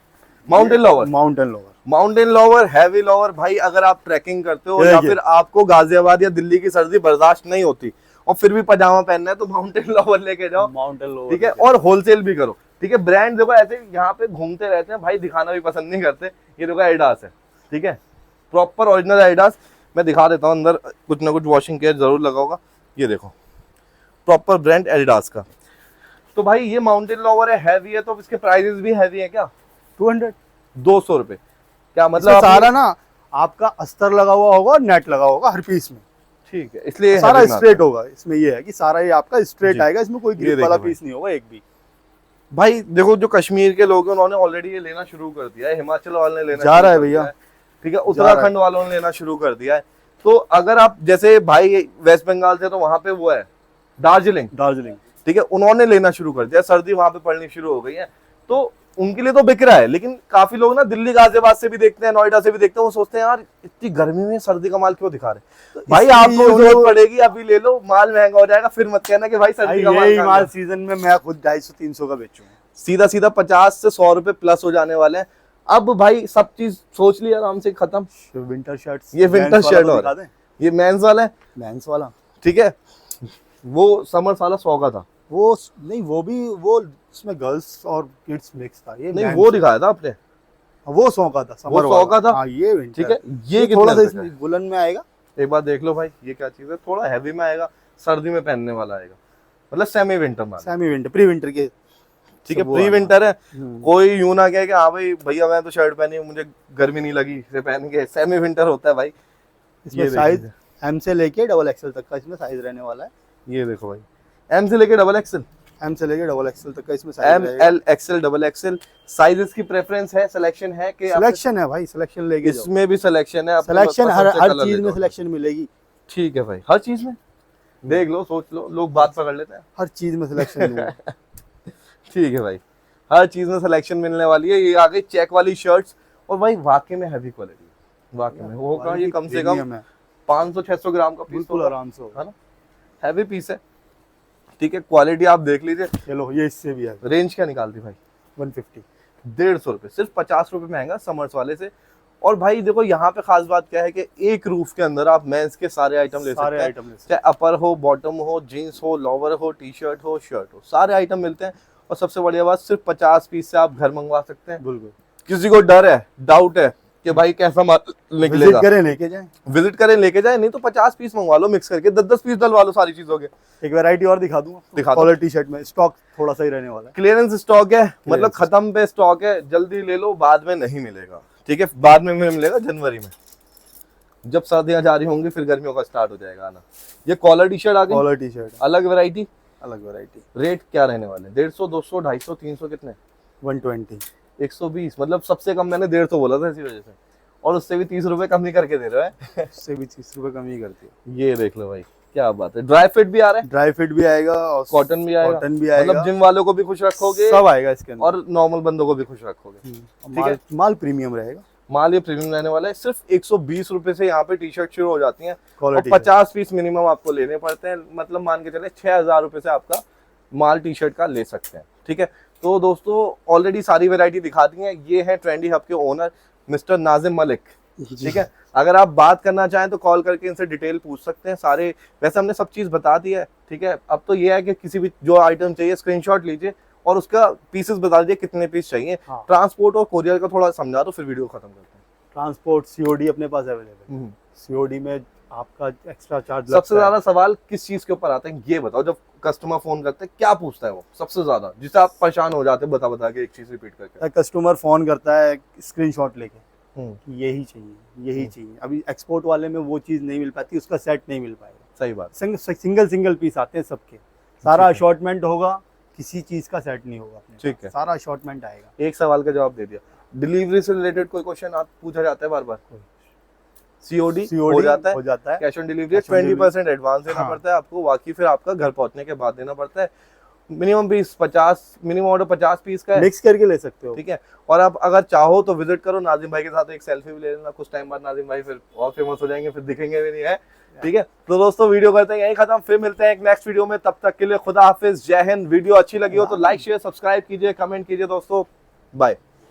Speaker 1: mountain lower.
Speaker 2: Mountain lower.
Speaker 1: Mountain lower, heavy lower. भाई अगर आप ट्रैकिंग करते हो
Speaker 2: ये
Speaker 1: या
Speaker 2: देखिए।
Speaker 1: फिर आपको गाजियाबाद या दिल्ली की सर्दी बर्दाश्त नहीं होती और फिर भी पजामा पहनना है तो माउंटेन लोवर लेके जाओ।
Speaker 2: माउंटेन लोअर,
Speaker 1: ठीक है, और होलसेल भी करो। ठीक है, ब्रांड देखो ऐसे यहाँ पे घूमते रहते हैं भाई, दिखाना भी पसंद नहीं करते। ये देखो एडिडास है, ठीक है, प्रॉपर ओरिजिनल एडिडास। मैं दिखा देता हूँ, अंदर कुछ ना कुछ वॉशिंग केयर जरूर लगा होगा। ये देखो प्रॉपर ब्रांड एडिडास का। तो भाई ये माउंटेन लोवर है, हैवी है, तो इसके प्राइसेस भी हैवी है क्या?
Speaker 2: 200।
Speaker 1: 200 रुपए। क्या मतलब
Speaker 2: मतलब
Speaker 1: आपने-
Speaker 2: सारा ना आपका अस्तर लगा हुआ होगा और नेट लगा होगा हर पीस में।
Speaker 1: ठीक है, इसलिए
Speaker 2: सारा
Speaker 1: heavy में आता
Speaker 2: स्ट्रेट होगा। इसमें ये है कि सारा ही आपका स्ट्रेट
Speaker 1: जी।
Speaker 2: आएगा, इसमें कोई
Speaker 1: ये
Speaker 2: ग्रिप
Speaker 1: देखो
Speaker 2: वाला
Speaker 1: भाई।
Speaker 2: पीस नहीं होगा एक भी।
Speaker 1: है। भाई देखो जो कश्मीर के लोग हैं उन्होंने ऑलरेडी ये लेना शुरू कर दिया है, हिमाचल वालों ने लेना
Speaker 2: जा
Speaker 1: शुरू
Speaker 2: रहा है
Speaker 1: कर
Speaker 2: भैया।
Speaker 1: दिया ठीक है, उत्तराखंड वालों ने लेना शुरू कर दिया है। तो अगर आप जैसे भाई वेस्ट बंगाल से, तो वहां पे वो है दार्जिलिंग,
Speaker 2: दार्जिलिंग
Speaker 1: ठीक है, उन्होंने लेना शुरू कर दिया, सर्दी वहां पे पड़नी शुरू हो गई है, तो उनके लिए तो बिक रहा है। लेकिन काफी लोग ना दिल्ली गाजियाबाद से भी देखते हैं, नोएडा से भी देखते हैं, वो सोचते हैं यार इतनी गर्मी में सर्दी का माल क्यों दिखा रहे। तो भाई
Speaker 2: इसलिए
Speaker 1: आपको
Speaker 2: उन
Speaker 1: जरूरत
Speaker 2: लोग-
Speaker 1: पड़ेगी, अभी ले लो, माल महंगा हो जाएगा, फिर मत कहना कि भाई सर्दी का माल
Speaker 2: यही
Speaker 1: कहाँ
Speaker 2: माल
Speaker 1: गया।
Speaker 2: सीजन में मैं खुद 250-300 का बेचूंगा।
Speaker 1: सीधा सीधा 50 से 100 रुपए प्लस हो जाने वाले हैं। अब भाई सब चीज सोच ली आराम से, खत्म।
Speaker 2: विंटर शर्ट्स,
Speaker 1: ये विंटर शर्ट और ये मेंस वाला है,
Speaker 2: मेंस वाला।
Speaker 1: ठीक है। वो समर्स वाला 100 का था।
Speaker 2: वो नहीं, वो भी वो उसमें गर्ल्स और किड्स मिक्स था। ये
Speaker 1: नहीं
Speaker 2: men's-
Speaker 1: वो दिखाया था आपने,
Speaker 2: वो 100 का था,
Speaker 1: वो
Speaker 2: समर
Speaker 1: 100 का था।
Speaker 2: हाँ ये winter
Speaker 1: ठीक है।
Speaker 2: ये
Speaker 1: ये
Speaker 2: थोड़ा सा
Speaker 1: कितना
Speaker 2: इसमें वुलन में आएगा।
Speaker 1: एक बार देख लो भाई, ये क्या चीज है, थोड़ा हैवी में आएगा, सर्दी में पहनने वाला आएगा, मतलब सेमी विंटर में।
Speaker 2: सेमी विंटर, प्री विंटर के।
Speaker 1: ठीक है,
Speaker 2: सब वो
Speaker 1: प्री
Speaker 2: वाला।
Speaker 1: विंटर है। कोई यूं ना कहे कि हाँ भाई भैया मैं तो शर्ट पहनी, मुझे गर्मी नहीं लगी इसे पहन के। सेमी विंटर होता है भाई।
Speaker 2: इसमें
Speaker 1: ये
Speaker 2: साइज एम से लेके डबल एक्सएल तक का इसमें साइज रहने वाला है।
Speaker 1: ये देखो भाई, एम से लेके डबल एक्सएल,
Speaker 2: एम से लेके डबल एक्सएल तक का इसमें साइज
Speaker 1: एम
Speaker 2: रहेगा।
Speaker 1: L XL double XL. Sizes की प्रेफरेंस है, सिलेक्शन है कि
Speaker 2: सिलेक्शन है भाई, सिलेक्शन लेके जाओ।
Speaker 1: इसमें भी सिलेक्शन है, अपने
Speaker 2: सिलेक्शन
Speaker 1: पसंद
Speaker 2: हर
Speaker 1: से
Speaker 2: हर
Speaker 1: colour
Speaker 2: चीज
Speaker 1: ले
Speaker 2: में
Speaker 1: जाओ।
Speaker 2: सिलेक्शन मिलेगी।
Speaker 1: ठीक है भाई, हर चीज में देख लो, सोच लो, लोग बात पकड़ लेते हैं।
Speaker 2: हर चीज में सिलेक्शन मिलेगा।
Speaker 1: ठीक है भाई, हर चीज में सिलेक्शन मिलने वाली है। ये आ गई चेक वाली शर्ट्स, और भाई वाकई में हैवी क्वालिटी, वाकई में होगा ये कम से कम 500-600 ग्राम का पीस
Speaker 2: बिल्कुल आराम से होगा।
Speaker 1: है ना, हैवी पीस है। ठीक है, क्वालिटी आप देख लीजिए।
Speaker 2: चलो ये इससे भी है
Speaker 1: रेंज क्या निकालती भाई?
Speaker 2: 150।
Speaker 1: 150 रुपए, सिर्फ 50 रुपए महंगा समर्स वाले से। और भाई देखो यहाँ पे खास बात क्या है कि एक रूफ के अंदर आप मेंस के सारे आइटम ले सकते हैं, चाहे अपर हो, बॉटम हो, जीन्स हो, लोवर हो, टी शर्ट हो, शर्ट हो, सारे आइटम मिलते हैं। और सबसे बढ़िया बात, सिर्फ 50 पीस से आप घर मंगवा सकते हैं।
Speaker 2: बिल्कुल।
Speaker 1: किसी को डर है, डाउट है कि भाई कैसा माल निकलेगा,
Speaker 2: विजिट करें लेके जाएं।
Speaker 1: विजिट करें लेके जाए, नहीं तो 50 पीस मंगवा लो मिक्स करके, 10-10 पीस डलवा लो सारी चीजों के।
Speaker 2: एक वैरायटी और दिखा दूंगा,
Speaker 1: दिखा दो।
Speaker 2: कॉलर टी शर्ट में स्टॉक थोड़ा सा ही रहने वाला है।
Speaker 1: क्लियरेंस स्टॉक है, मतलब खत्म पे स्टॉक है, जल्दी ले लो, बाद में नहीं मिलेगा। ठीक है, बाद में मिलेगा जनवरी में, जब सर्दियां जारी होंगी, फिर गर्मियों का स्टार्ट हो जाएगा आना। ये कॉलर टी शर्ट आ गई,
Speaker 2: कॉलर टी शर्ट
Speaker 1: अलग वैरायटी।
Speaker 2: अलग वैरायटी।
Speaker 1: रेट क्या रहने वाले? 150, 200, 250, 300, कितने?
Speaker 2: 120।
Speaker 1: 120, मतलब सबसे कम मैंने 150 बोला था इसी वजह से, और उससे भी 30 रुपए कम नहीं करके दे रहे हैं।
Speaker 2: उससे भी 30 रुपए कम ही करती है।
Speaker 1: ये देख लो भाई, क्या बात है। ड्राई फिट भी आ रहा है,
Speaker 2: ड्राई फिट भी आएगा और
Speaker 1: कॉटन भी आएगा,
Speaker 2: कॉटन भी आएगा,
Speaker 1: मतलब जिम वालों को भी खुश रखोगे,
Speaker 2: सब आएगा इसके अंदर,
Speaker 1: और नॉर्मल बंदों को भी खुश रखोगे। ठीक है,
Speaker 2: माल प्रीमियम रहेगा।
Speaker 1: माल ये प्रीमियम रहने वाला है। सिर्फ 120 रुपए से यहाँ पे टी शर्ट शुरू हो जाती हैं, और
Speaker 2: क्वालिटी
Speaker 1: 50 पीस मिनिमम आपको लेने पड़ते हैं, मतलब मान के चले 6000 रुपए से आपका माल टी शर्ट का ले सकते हैं। ठीक है, तो दोस्तों ऑलरेडी सारी वैरायटी दिखा दी है। ये है ट्रेंडी हब के ओनर मिस्टर नाजिम मलिक। ठीक है, अगर आप बात करना चाहें तो कॉल करके इनसे डिटेल पूछ सकते हैं सारे। वैसे हमने सब चीज बता दी है। ठीक है, अब तो ये है कि किसी भी जो आइटम चाहिए स्क्रीनशॉट लीजिए और उसका पीसेस बता दीजिए कितने पीस चाहिए।
Speaker 2: हाँ।
Speaker 1: ट्रांसपोर्ट और कोरियर का थोड़ा समझा दो, फिर वीडियो खत्म करते हैं।
Speaker 2: ट्रांसपोर्ट सीओडी अपने पास अवेलेबल है। सीओडी में आपका एक्स्ट्रा चार्ज
Speaker 1: सबसे ज्यादा सवाल किस चीज के ऊपर आते हैं ये बताओ? जब कस्टमर फोन करते हैं क्या पूछता है वो सबसे ज्यादा, जिससे आप परेशान हो जाते हैं बता के एक चीज रिपीट करके?
Speaker 2: कस्टमर फोन करता है स्क्रीनशॉट लेके कि यही चाहिए, यही चाहिए। अभी एक्सपोर्ट वाले में वो चीज नहीं मिल पाती, उसका सेट नहीं मिल पाएगा।
Speaker 1: सही बात।
Speaker 2: सिंगल पीस आते हैं सबके, सारा अशॉर्टमेंट होगा, किसी चीज का सेट नहीं होगा अपने
Speaker 1: ठीक
Speaker 2: पास,
Speaker 1: है।
Speaker 2: सारा अशॉर्टमेंट आएगा।
Speaker 1: एक सवाल का जवाब दे दिया। डिलीवरी से रिलेटेड कोई क्वेश्चन आप पूछा जाता है बार बार? सीओडी हो जाता है, कैश ऑन डिलीवरी 20% एडवांस देना पड़ता है आपको, बाकी फिर आपका घर पहुंचने के बाद देना पड़ता है। Minimum piece 50, minimum order 50 piece का है,
Speaker 2: मिक्स करके ले सकते हो।
Speaker 1: ठीक है, और आप अगर चाहो तो विजिट करो, नाजिम भाई के साथ एक सेल्फी भी ले लेना। कुछ टाइम बाद नाजिम भाई फिर और फेमस हो जाएंगे, फिर दिखेंगे भी नहीं है। ठीक है, तो दोस्तों वीडियो करते हैं यहीं खत्म, फिर मिलते हैं एक नेक्स्ट वीडियो में। तब तक के लिए खुदा हाफिज, जय हिंद। वीडियो अच्छी लगी हो तो लाइक शेयर सब्सक्राइब कीजिए, कमेंट कीजिए दोस्तों। बाय।